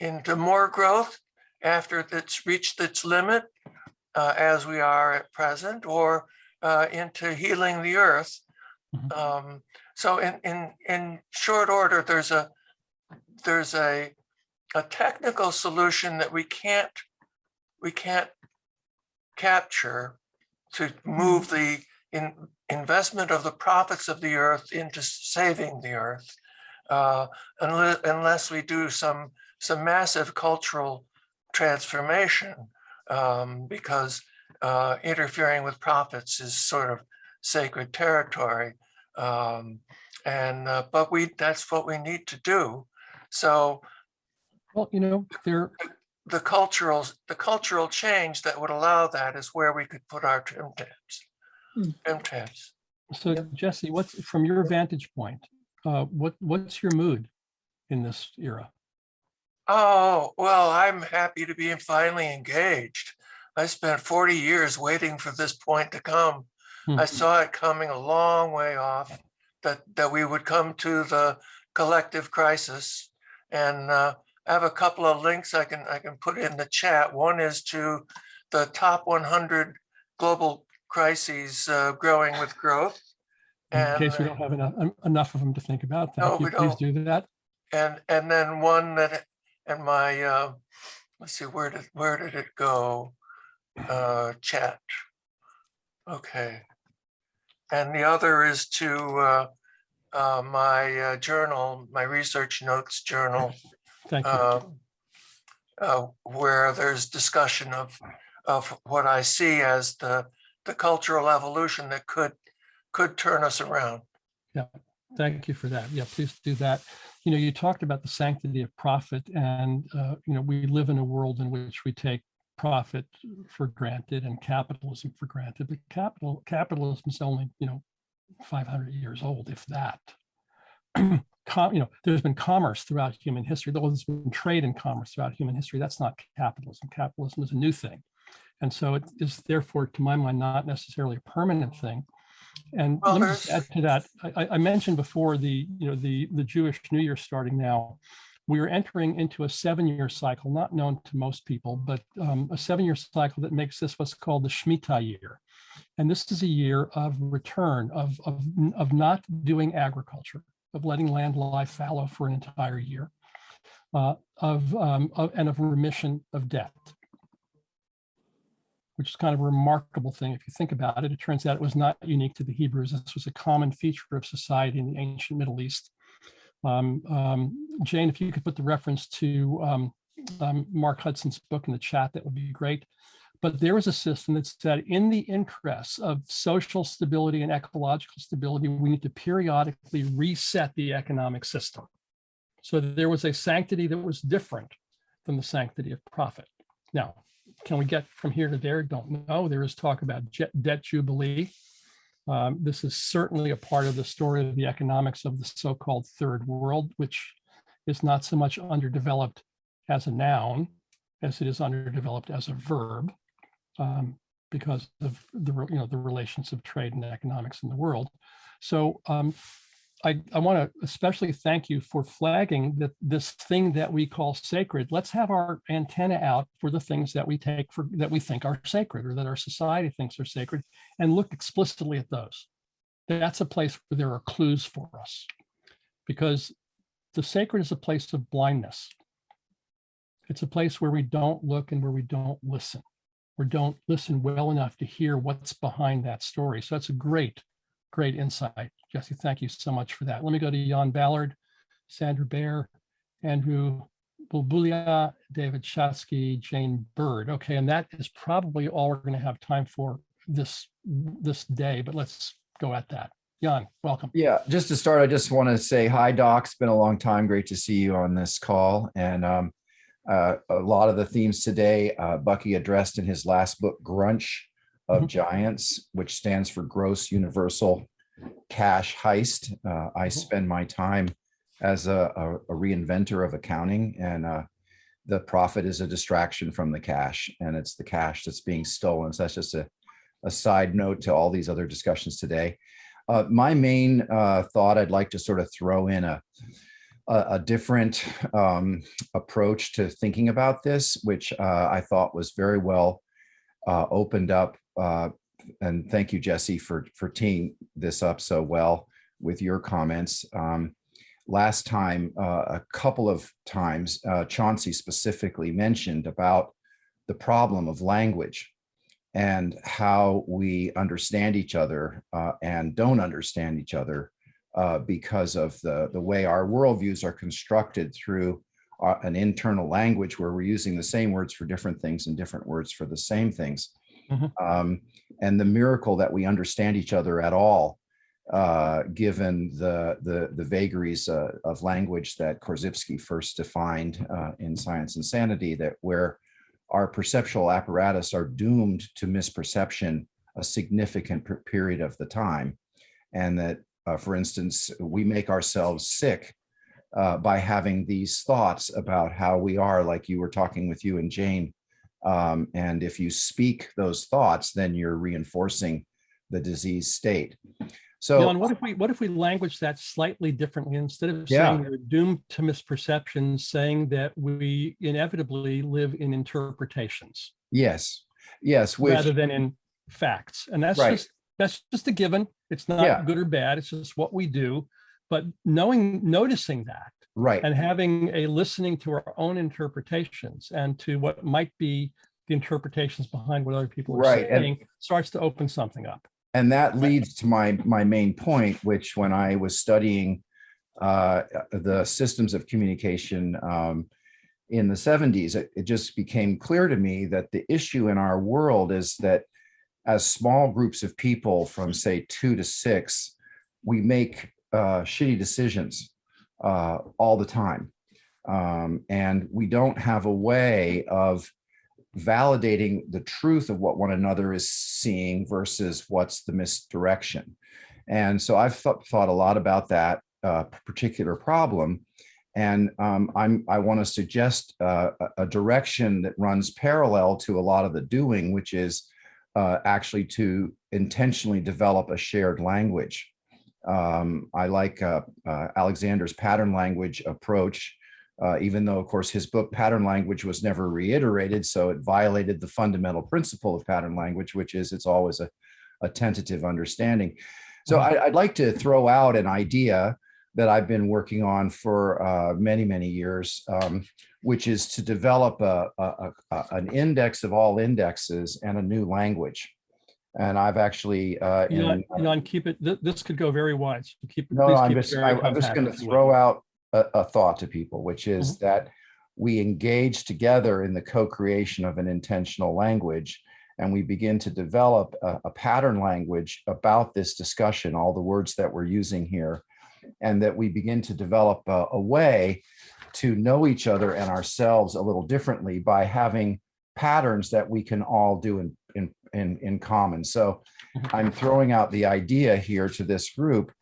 into more growth after it's reached its limit, as we are at present, or into healing the earth. Mm-hmm. So in short order, there's a technical solution that we can't capture to move the investment of the profits of the earth into saving the earth, unless we do some massive cultural transformation, because interfering with profits is sort of sacred territory, but that's what we need to do. So, well, the cultural change that would allow that is where we could put our trim tabs. So, yep. Jesse, from your vantage point, what's your mood in this era? Oh, well, I'm happy to be finally engaged. I spent 40 years waiting for this point to come. Mm-hmm. I saw it coming a long way off, that we would come to the collective crisis. And I have a couple of links I can put in the chat. One is to the top 100 global crises growing with growth. In case we don't have enough of them to think about, please do that. And then one that, and my let's see, where did it go? Chat. Okay. And the other is to my journal, my research notes journal. Thank you. Where there's discussion of what I see as the cultural evolution that could turn us around. Yeah, thank you for that. Yeah, please do that. You talked about the sanctity of profit, and we live in a world in which we take profit for granted and capitalism for granted. But capitalism is only 500 years old, if that. There's been commerce throughout human history, though there's been trade and commerce throughout human history. That's not capitalism. Capitalism is a new thing. And so it is therefore, to my mind, not necessarily a permanent thing. And let me just add to that. I mentioned before the Jewish New Year starting now. we are entering into a 7-year cycle, not known to most people, but a 7-year cycle that makes this what's called the Shemitah year. And this is a year of return, of not doing agriculture, of letting land lie fallow for an entire year, and of remission of debt, which is kind of a remarkable thing. If you think about it, it turns out it was not unique to the Hebrews. This was a common feature of society in the ancient Middle East. Jane, if you could put the reference to Mark Hudson's book in the chat, that would be great. But there was a system that said, in the interests of social stability and ecological stability, we need to periodically reset the economic system. So there was a sanctity that was different than the sanctity of profit. Now, can we get from here to there? Don't know. There is talk about debt jubilee. This is certainly a part of the story of the economics of the so-called third world, which is not so much underdeveloped as a noun as it is underdeveloped as a verb, because of the relations of trade and economics in the world. So I want to especially thank you for flagging that this thing that we call sacred. Let's have our antenna out for the things that we think are sacred, or that our society thinks are sacred, and look explicitly at those. That's a place where there are clues for us, because the sacred is a place of blindness. It's a place where we don't look and where we don't listen, or don't listen well enough to hear what's behind that story. So that's a great insight. Jesse, thank you so much for that. Let me go to Jan Ballard, Sandra Baer, Andrew Bulbulia, David Shatsky, Jane Bird. Okay, and that is probably all we're going to have time for this day, but let's go at that. Jan, welcome. Yeah, just to start, I just want to say hi, Doc. It's been a long time. Great to see you on this call. And a lot of the themes today, Bucky addressed in his last book, Grunch of Giants, which stands for Gross Universal Cash Heist. I spend my time as a reinventor of accounting, and the profit is a distraction from the cash, and it's the cash that's being stolen. So that's just a side note to all these other discussions today. My main thought, I'd like to sort of throw in a different approach to thinking about this, which I thought was very well opened up. And thank you, Jesse, for teeing this up so well with your comments. Last time, a couple of times, Chauncey specifically mentioned about the problem of language and how we understand each other and don't understand each other because of the way our worldviews are constructed through an internal language where we're using the same words for different things and different words for the same things. And the miracle that we understand each other at all, given the vagaries of language that Korzybski first defined in Science and Sanity, that where our perceptual apparatus are doomed to misperception a significant period of the time. And that, for instance, we make ourselves sick by having these thoughts about how we are, like you were talking with you and Jane. And if you speak those thoughts, then you're reinforcing the disease state. So, Jan, what if we language that slightly differently? Instead of saying we're doomed to misperceptions, saying that we inevitably live in interpretations. Yes, rather than in facts, and that's right. That's just a given. It's not good or bad. It's just what we do. But noticing that, right, and having a listening to our own interpretations and to what might be the interpretations behind what other people are saying, starts to open something up. And that leads to my main point, which when I was studying the systems of communication in the 70s, it just became clear to me that the issue in our world is that as small groups of people from, say, 2 to 6, we make shitty decisions all the time. And we don't have a way of validating the truth of what one another is seeing versus what's the misdirection. And so I've thought a lot about that particular problem. And I want to suggest a direction that runs parallel to a lot of the doing, which is actually to intentionally develop a shared language. I like Alexander's pattern language approach, even though, of course, his book Pattern Language was never reiterated, so it violated the fundamental principle of pattern language, which is it's always a tentative understanding. So I'd like to throw out an idea that I've been working on for many, many years, which is to develop an index of all indexes and a new language. And I've actually Jan, keep it. This could go very wide. So keep it. No, Please I'm keep it just very I'm just compact, going to if you would. throw out a thought to people, which is that we engage together in the co-creation of an intentional language, and we begin to develop a pattern language about this discussion, all the words that we're using here, and that we begin to develop a way to know each other and ourselves a little differently by having patterns that we can all do in common. So I'm throwing out the idea here to this group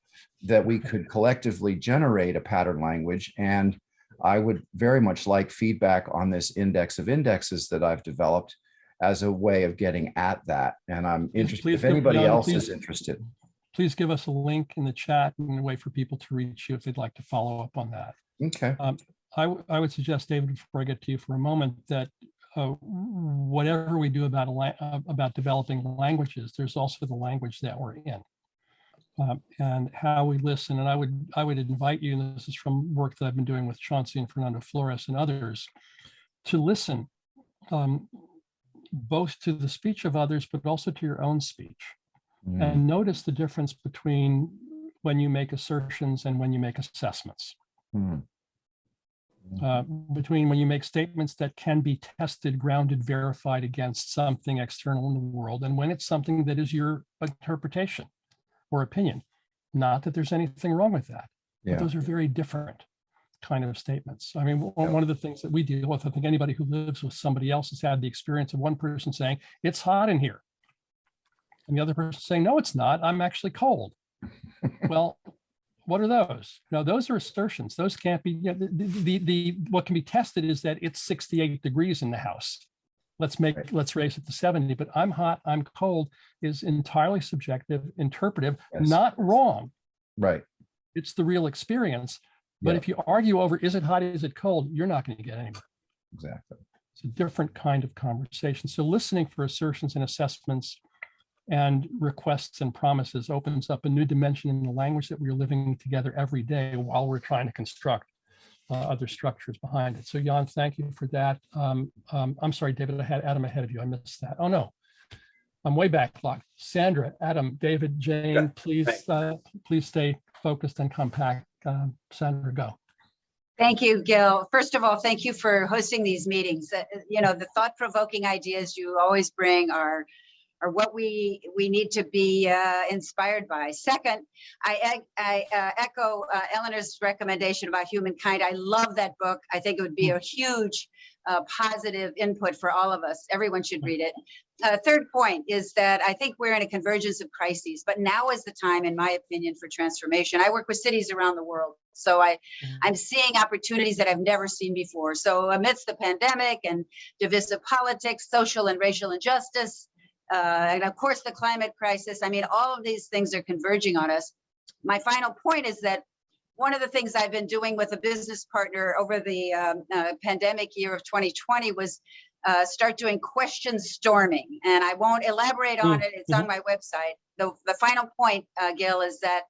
that we could collectively generate a pattern language. And I would very much like feedback on this index of indexes that I've developed as a way of getting at that. And I'm interested if anybody else is interested. Please give us a link in the chat and a way for people to reach you if they'd like to follow up on that. Okay. I would suggest, David, before I get to you for a moment, that whatever we do about developing languages, there's also the language that we're in, and how we listen. And I would invite you, and this is from work that I've been doing with Chauncey and Fernando Flores and others, to listen both to the speech of others, but also to your own speech, and notice the difference between when you make assertions and when you make assessments. Between when you make statements that can be tested, grounded, verified against something external in the world, and when it's something that is your interpretation or opinion. Not that there's anything wrong with that, but those are very different kind of statements. I mean, one of the things that we deal with, I think anybody who lives with somebody else has had the experience of one person saying, "It's hot in here," and the other person saying, "No, it's not, I'm actually cold." Well, what are those? No, those are assertions. Those can't be. What can be tested is that it's 68 degrees in the house. Let's raise it to 70. But I'm hot, I'm cold is entirely subjective, interpretive, not wrong. Right. It's the real experience. But if you argue over is it hot, is it cold, you're not going to get anywhere. Exactly. It's a different kind of conversation. So listening for assertions and assessments and requests and promises opens up a new dimension in the language that we're living together every day while we're trying to construct other structures behind it. So Jan, thank you for that. I'm sorry, David, I had Adam ahead of you. I missed that. Oh no, I'm way back. Sandra, Adam, David, Jane, please stay focused and compact. Sandra, go. Thank you, Gil. First of all, thank you for hosting these meetings. You know, the thought-provoking ideas you always bring are what we need to be inspired by. Second, I echo Eleanor's recommendation about humankind. I love that book. I think it would be a huge positive input for all of us. Everyone should read it. Third point is that I think we're in a convergence of crises, but now is the time, in my opinion, for transformation. I work with cities around the world, so I'm seeing opportunities that I've never seen before. So amidst the pandemic and divisive politics, social and racial injustice, and of course, the climate crisis. I mean, all of these things are converging on us. My final point is that one of the things I've been doing with a business partner over the pandemic year of 2020 was start doing question storming. And I won't elaborate on it. It's on my website. The final point, Gil, is that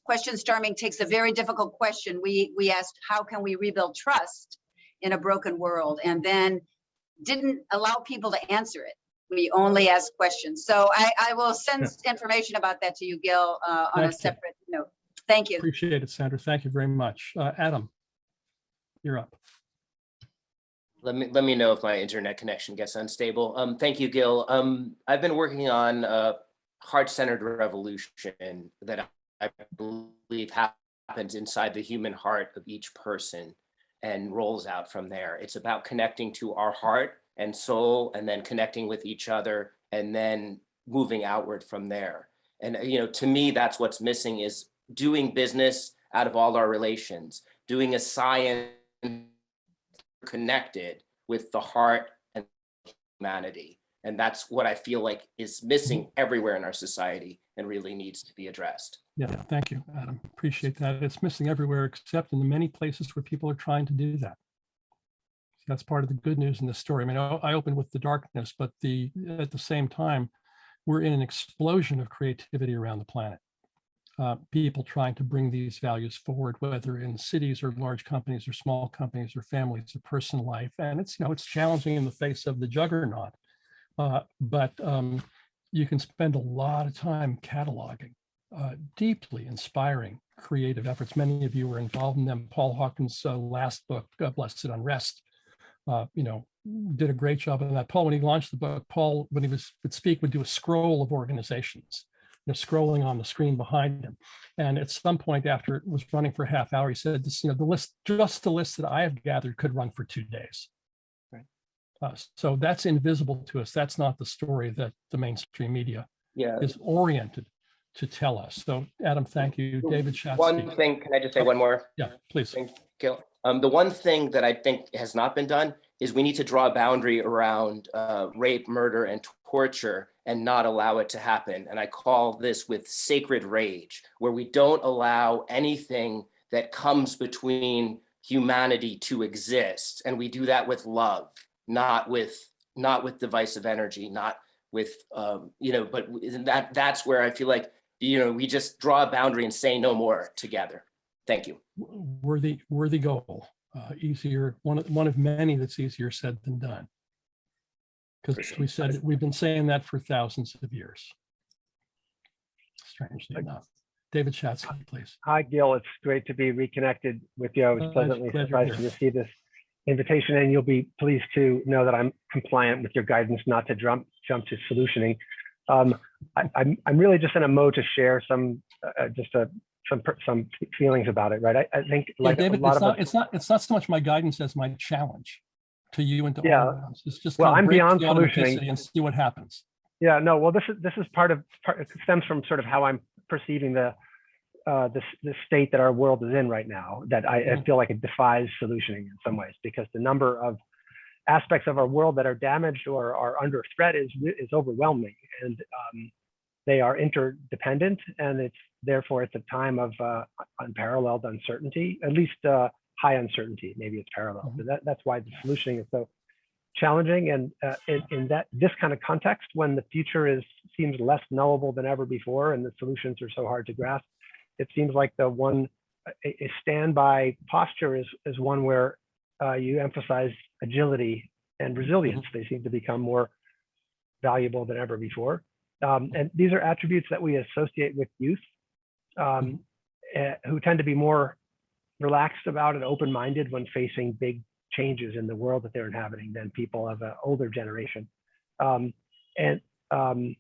question storming takes a very difficult question. We asked, how can we rebuild trust in a broken world? And then didn't allow people to answer it. We only ask questions. So I will send information about that to you, Gil, on a separate note. Thank you. Appreciate it, Sandra. Thank you very much. Adam, you're up. Let me know if my internet connection gets unstable. Thank you, Gil. I've been working on a heart-centered revolution that I believe happens inside the human heart of each person and rolls out from there. It's about connecting to our heart and soul, and then connecting with each other, and then moving outward from there. And to me, that's what's missing, is doing business out of all our relations, doing a science connected with the heart and humanity. And that's what I feel like is missing everywhere in our society and really needs to be addressed. Yeah, thank you, Adam. Appreciate that. It's missing everywhere except in the many places where people are trying to do that. That's part of the good news in this story. I mean, I opened with the darkness, but at the same time, we're in an explosion of creativity around the planet. People trying to bring these values forward, whether in cities or large companies or small companies or families or personal life. And it's, it's challenging in the face of the juggernaut. But you can spend a lot of time cataloging deeply inspiring creative efforts. Many of you were involved in them. Paul Hawkins' last book, Blessed Unrest, did a great job on that. Paul, when he launched the book, Paul, when he would speak, would do a scroll of organizations, scrolling on the screen behind him. And at some point after it was running for a half hour, he said, this, the list, just the list that I have gathered could run for 2 days. So that's invisible to us. That's not the story that the mainstream media is oriented to tell us. So Adam, thank you. David Schatz. One thing, can I just say one more? Yeah, please. Thank you, Gil. The one thing that I think has not been done is we need to draw a boundary around rape, murder, and torture and not allow it to happen. And I call this with sacred rage, where we don't allow anything that comes between humanity to exist. And we do that with love, not with divisive energy, not with, but that's where I feel like, we just draw a boundary and say no more together. Thank you. Worthy goal. Easier, one of many that's easier said than done. Because we've been saying that for thousands of years. Strangely enough. David Schatz, please. Hi, Gil. It's great to be reconnected with you. I was pleasantly surprised to receive this invitation, and you'll be pleased to know that I'm compliant with your guidance not to jump to solutioning. I'm really just in a mode to share some feelings about it, right? I think like David, a lot of it's not so much my guidance as my challenge to you and to all of us. It's just I'm beyond solutioning and see what happens. Yeah, no, well, this is part it stems from sort of how I'm perceiving the state that our world is in right now, that I feel like it defies solutioning in some ways, because the number of aspects of our world that are damaged or are under threat is overwhelming, and they are interdependent, and therefore it's a time of unparalleled uncertainty, at least high uncertainty. Maybe it's parallel. So that's why the solutioning is so challenging. And in this kind of context, when the future seems less knowable than ever before, and the solutions are so hard to grasp, it seems like a standby posture is one where you emphasize agility and resilience. They seem to become more valuable than ever before. And these are attributes that we associate with youth, who tend to be more relaxed about and open-minded when facing big changes in the world that they're inhabiting than people of an older generation. And I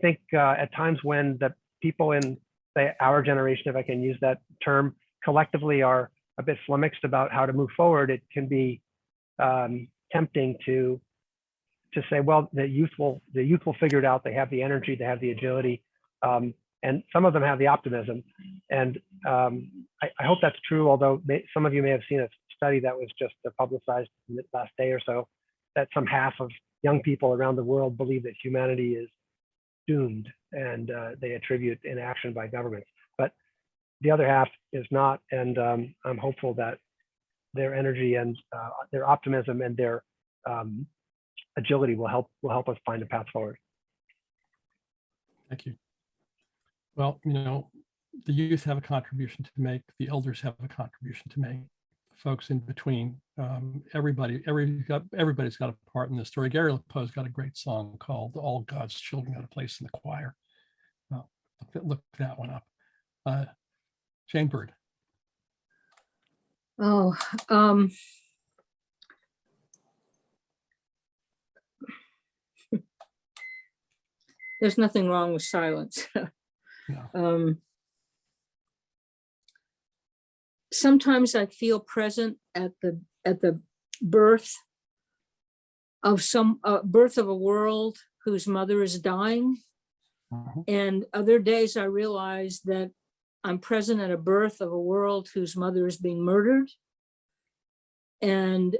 think at times when the people in, say, our generation, if I can use that term, collectively are a bit flummoxed about how to move forward, it can be tempting to say, well, the youth will figure it out. They have the energy, they have the agility, and some of them have the optimism. And I hope that's true, although some of you may have seen a study that was just publicized in the last day or so, that some half of young people around the world believe that humanity is doomed, and they attribute inaction by governments. But the other half is not, and I'm hopeful that their energy and their optimism and their agility will help us find a path forward. Thank you. Well, the youth have a contribution to make. The elders have a contribution to make. Folks in between, everybody's got a part in this story. Gary LaPoe's got a great song called "All God's Children Got a Place in the Choir." Look that one up. Jane Bird. Oh, there's nothing wrong with silence. Yeah. Sometimes I feel present at the birth of a world whose mother is dying. And other days I realize that I'm present at a birth of a world whose mother is being murdered. And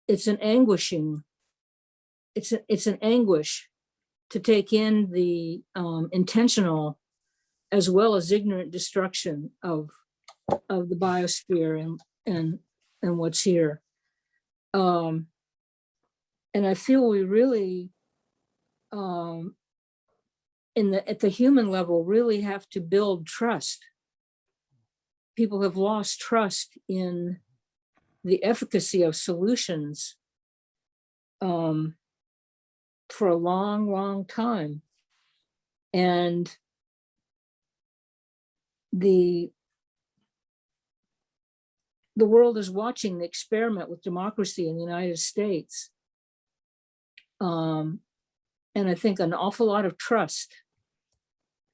it's an anguishing, it's an anguish to take in the intentional as well as ignorant destruction of the biosphere and what's here. And I feel we really, at the human level, really have to build trust. People have lost trust in the efficacy of solutions for a long, long time. And the world is watching the experiment with democracy in the United States. And I think an awful lot of trust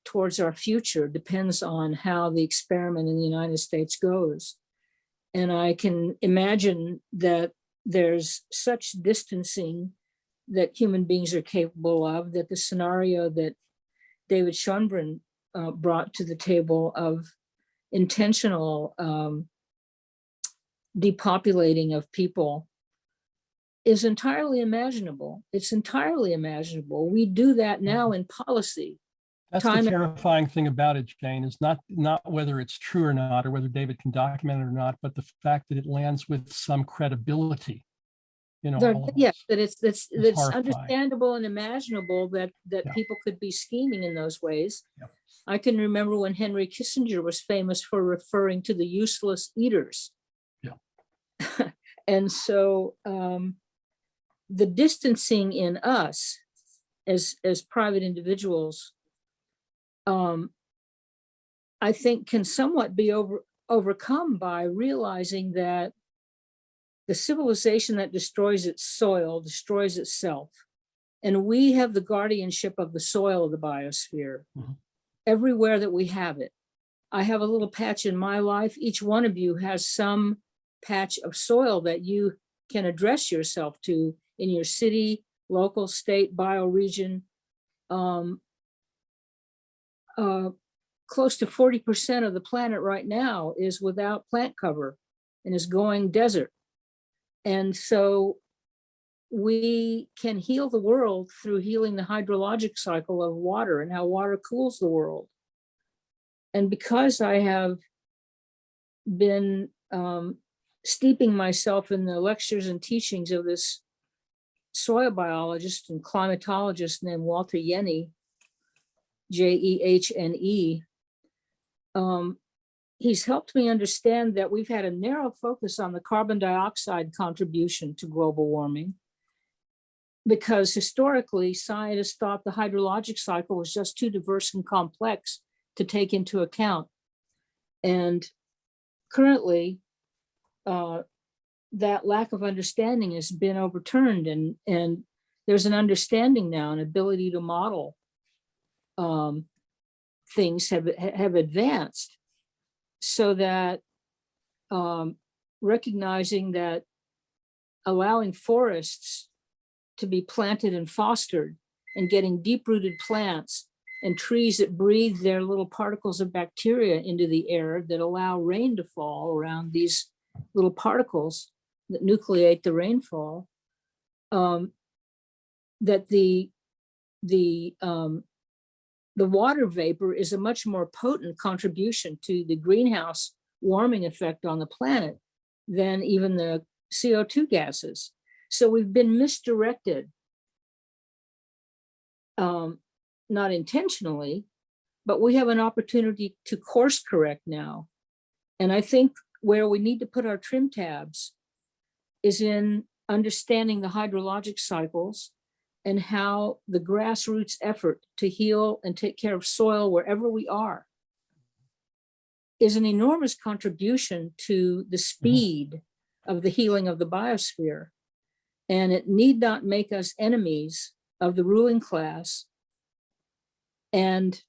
towards our future depends on how the experiment in the United States goes. And I can imagine that there's such distancing that human beings are capable of, that the scenario that David Schonbrun brought to the table of intentional depopulating of people is entirely imaginable. It's entirely imaginable. We do that now in policy. That's the terrifying thing about it, Jane, is not whether it's true or not, or whether David can document it or not, but the fact that it lands with some credibility. Yes, that it's horrifying. understandable and imaginable that people could be scheming in those ways. Yeah. I can remember when Henry Kissinger was famous for referring to the useless eaters. Yeah. And so the distancing in us as private individuals, I think can somewhat be overcome by realizing that the civilization that destroys its soil destroys itself. And we have the guardianship of the soil of the biosphere everywhere that we have it. I have a little patch in my life. Each one of you has some patch of soil that you can address yourself to in your city, local, state, bioregion. Close to 40% of the planet right now is without plant cover and is going desert. And so we can heal the world through healing the hydrologic cycle of water and how water cools the world. And because I have been steeping myself in the lectures and teachings of this soil biologist and climatologist named Walter Jehne, Jehne, he's helped me understand that we've had a narrow focus on the carbon dioxide contribution to global warming, because historically scientists thought the hydrologic cycle was just too diverse and complex to take into account. And currently, that lack of understanding has been overturned, and there's an understanding now, an ability to model things have advanced, so that recognizing that allowing forests to be planted and fostered and getting deep-rooted plants and trees that breathe their little particles of bacteria into the air that allow rain to fall around these little particles that nucleate the rainfall, that the water vapor is a much more potent contribution to the greenhouse warming effect on the planet than even the CO2 gases. So we've been misdirected, not intentionally, but we have an opportunity to course correct now. And I think where we need to put our trim tabs is in understanding the hydrologic cycles and how the grassroots effort to heal and take care of soil wherever we are is an enormous contribution to the speed of the healing of the biosphere. And it need not make us enemies of the ruling class. And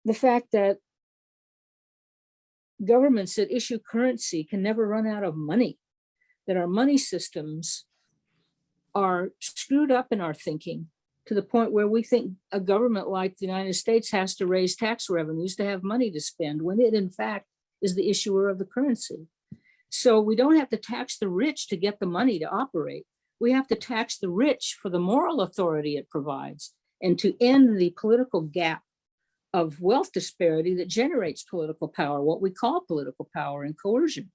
the fact that governments that issue currency can never run out of money, that our money systems are screwed up in our thinking to the point where we think a government like the United States has to raise tax revenues to have money to spend, when it in fact is the issuer of the currency. So we don't have to tax the rich to get the money to operate. We have to tax the rich for the moral authority it provides and to end the political gap of wealth disparity that generates political power, what we call political power and coercion.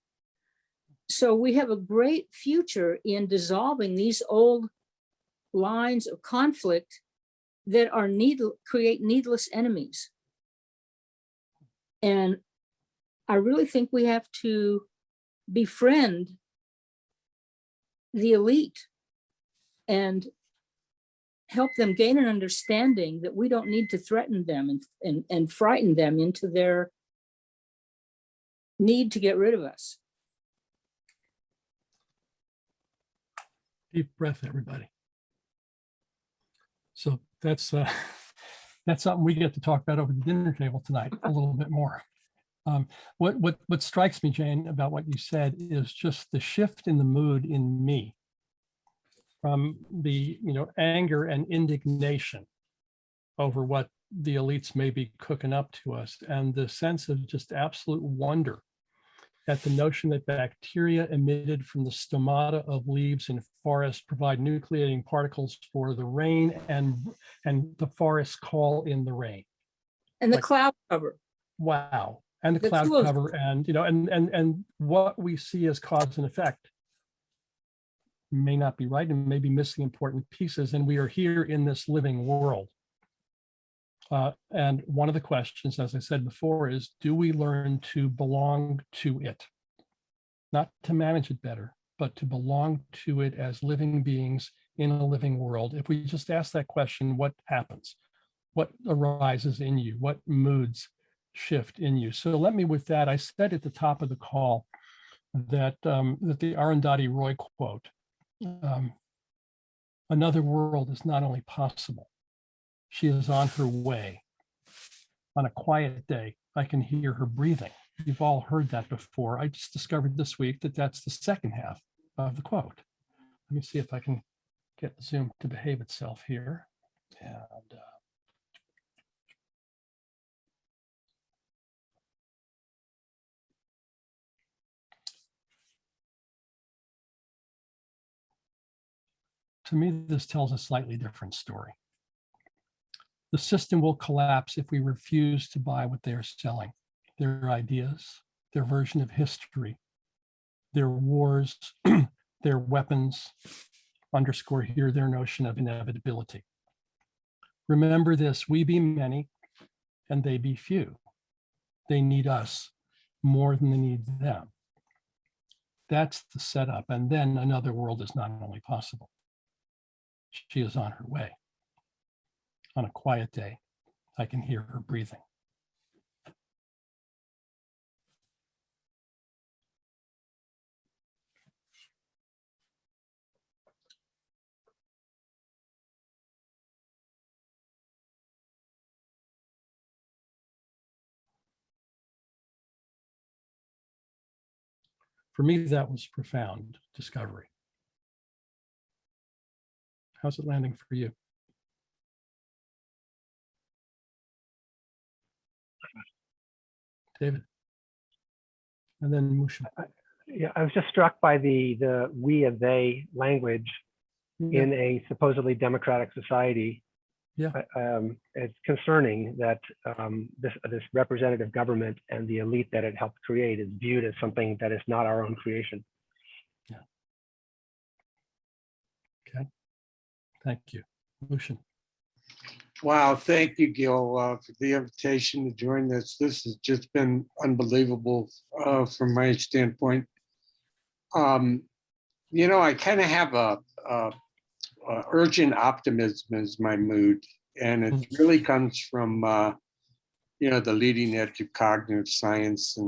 So we have a great future in dissolving these old lines of conflict that are create needless enemies. And I really think we have to befriend the elite and help them gain an understanding that we don't need to threaten them and frighten them into their need to get rid of us. Deep breath, everybody. So that's something we get to talk about over the dinner table tonight a little bit more. What strikes me, Jane, about what you said is just the shift in the mood in me from the anger and indignation over what the elites may be cooking up to us, and the sense of just absolute wonder at the notion that bacteria emitted from the stomata of leaves in forests provide nucleating particles for the rain, and the forests call in the rain. And the cloud cover. Wow. And the cloud cover, and and what we see as cause and effect may not be right and may be missing important pieces. And we are here in this living world. And one of the questions, as I said before, is do we learn to belong to it? Not to manage it better, but to belong to it as living beings in a living world. If we just ask that question, what happens? What arises in you? What moods shift in you? So let me, with that, I said at the top of the call that that the Arundhati Roy quote, another world is not only possible, she is on her way. On a quiet day, I can hear her breathing. You've all heard that before. I just discovered this week that that's the second half of the quote. Let me see if I can get Zoom to behave itself here. And to me, this tells a slightly different story. The system will collapse if we refuse to buy what they are selling, their ideas, their version of history, their wars, their weapons, underscore here their notion of inevitability. Remember this, we be many and they be few. They need us more than they need them. That's the setup. And then another world is not only possible. She is on her way. On a quiet day, I can hear her breathing. For me, that was profound discovery. How's it landing for you? David. And then Musha. Yeah, I was just struck by the we and they language in a supposedly democratic society. Yeah. It's concerning that this representative government and the elite that it helped create is viewed as something that is not our own creation. Yeah. Okay. Thank you. Musha. Wow, thank you, Gil, for the invitation to join this. This has just been unbelievable from my standpoint. I kind of have a urgent optimism as my mood, and it really comes from the leading edge of cognitive science,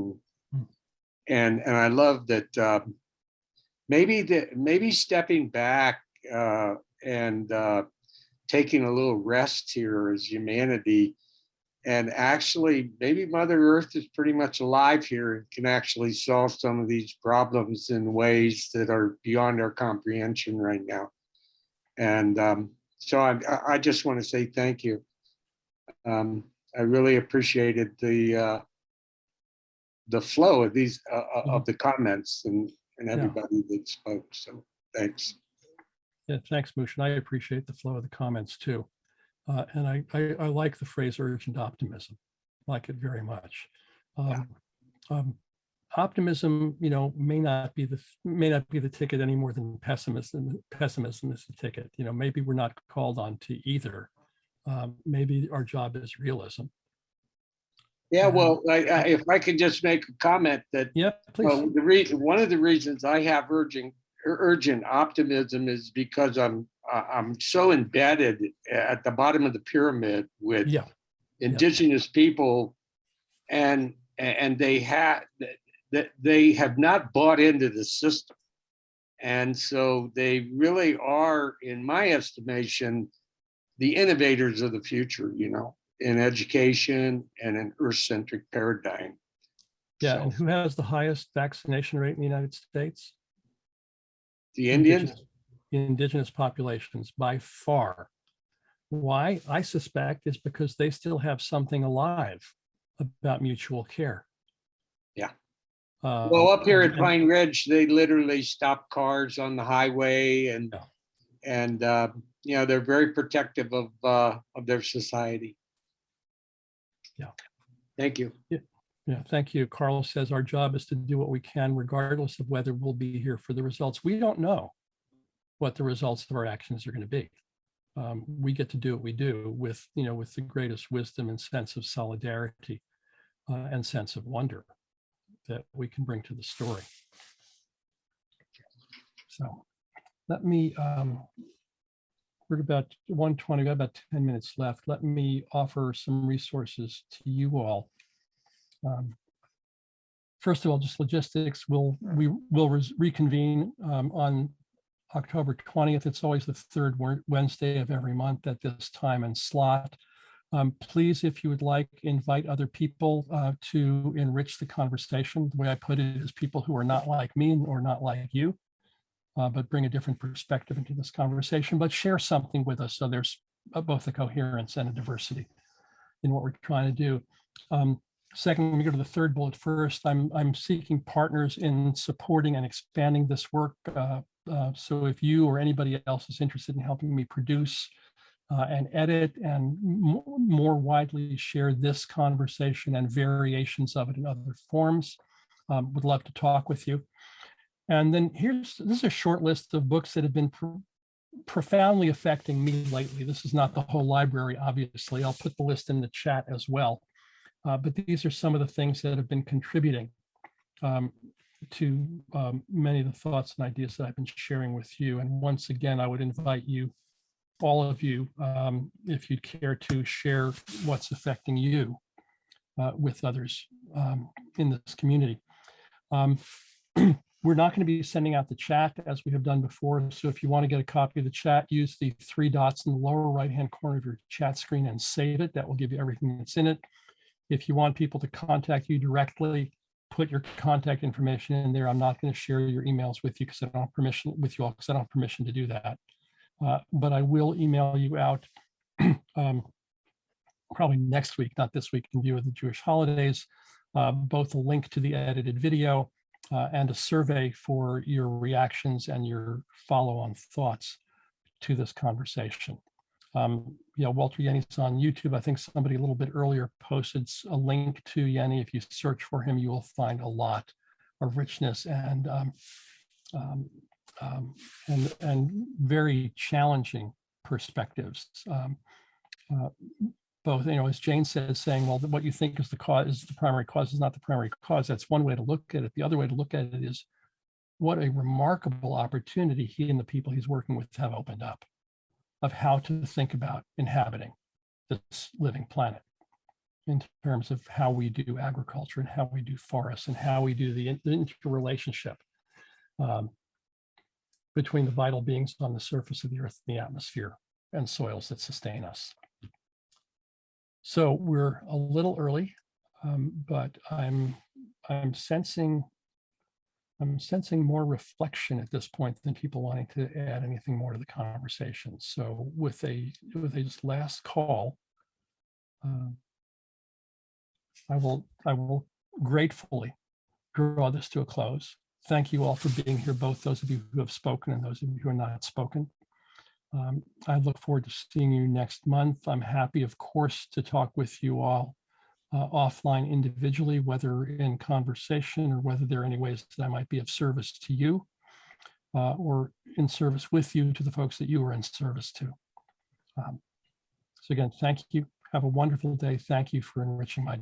and I love that maybe stepping back and taking a little rest here as humanity, and actually maybe Mother Earth is pretty much alive here and can actually solve some of these problems in ways that are beyond our comprehension right now. And so I just want to say thank you. I really appreciated the flow of these of the comments and everybody that spoke. So thanks. Yeah, thanks, Musha. And I appreciate the flow of the comments too. And I like the phrase urgent optimism, like it very much. optimism, may not be the ticket any more than pessimism is the ticket. Maybe we're not called on to either. Maybe our job is realism. Yeah, well, if I could just make a comment that, yeah, please. One of the reasons I have urgent optimism is because I'm so embedded at the bottom of the pyramid with indigenous people, and they have not bought into the system, and so they really are, in my estimation, the innovators of the future. In education and an Earth-centric paradigm. Yeah, and who has the highest vaccination rate in the United States? The Indians? The indigenous populations, by far. Why? I suspect is because they still have something alive about mutual care. Yeah. Well, up here at Pine Ridge, they literally stop cars on the highway, and they're very protective of their society. Yeah. Thank you. Yeah, thank you. Carl says our job is to do what we can, regardless of whether we'll be here for the results. We don't know what the results of our actions are going to be. We get to do what we do with the greatest wisdom and sense of solidarity and sense of wonder that we can bring to the story. So let me, we're about 1:20, we've got about 10 minutes left. Let me offer some resources to you all. First of all, just logistics. We will reconvene on October 20th. It's always the third Wednesday of every month at this time and slot. Please, if you would like, invite other people to enrich the conversation. The way I put it is people who are not like me or not like you, but bring a different perspective into this conversation, but share something with us so there's both a coherence and a diversity in what we're trying to do. Second, let me go to the third bullet first. I'm seeking partners in supporting and expanding this work. So if you or anybody else is interested in helping me produce and edit and more widely share this conversation and variations of it in other forms, would love to talk with you. And then this is a short list of books that have been profoundly affecting me lately. This is not the whole library, obviously. I'll put the list in the chat as well. But these are some of the things that have been contributing to many of the thoughts and ideas that I've been sharing with you. And once again, I would invite you, all of you, if you'd care to share what's affecting you with others in this community. We're not going to be sending out the chat as we have done before. So if you want to get a copy of the chat, use the 3 dots in the lower right-hand corner of your chat screen and save it. That will give you everything that's in it. If you want people to contact you directly, put your contact information in there. I'm not going to share your emails with you because I don't have permission with you all because I don't have permission to do that. But I will email you out probably next week, not this week, in view of the Jewish holidays, both a link to the edited video and a survey for your reactions and your follow-on thoughts to this conversation. Walter Yenny's on YouTube. I think somebody a little bit earlier posted a link to Yenny. If you search for him, you will find a lot of richness and very challenging perspectives. Both, as Jane says, saying, well, what you think is the cause is the primary cause is not the primary cause. That's one way to look at it. The other way to look at it is what a remarkable opportunity he and the people he's working with have opened up of how to think about inhabiting this living planet in terms of how we do agriculture and how we do forests and how we do the interrelationship between the vital beings on the surface of the earth and the atmosphere and soils that sustain us. So we're a little early, but I'm sensing more reflection at this point than people wanting to add anything more to the conversation. So with a last call, I will gratefully draw this to a close. Thank you all for being here, both those of you who have spoken and those of you who are not spoken. I look forward to seeing you next month. I'm happy, of course, to talk with you all offline individually, whether in conversation or whether there are any ways that I might be of service to you or in service with you to the folks that you are in service to. So again, thank you. Have a wonderful day. Thank you for enriching my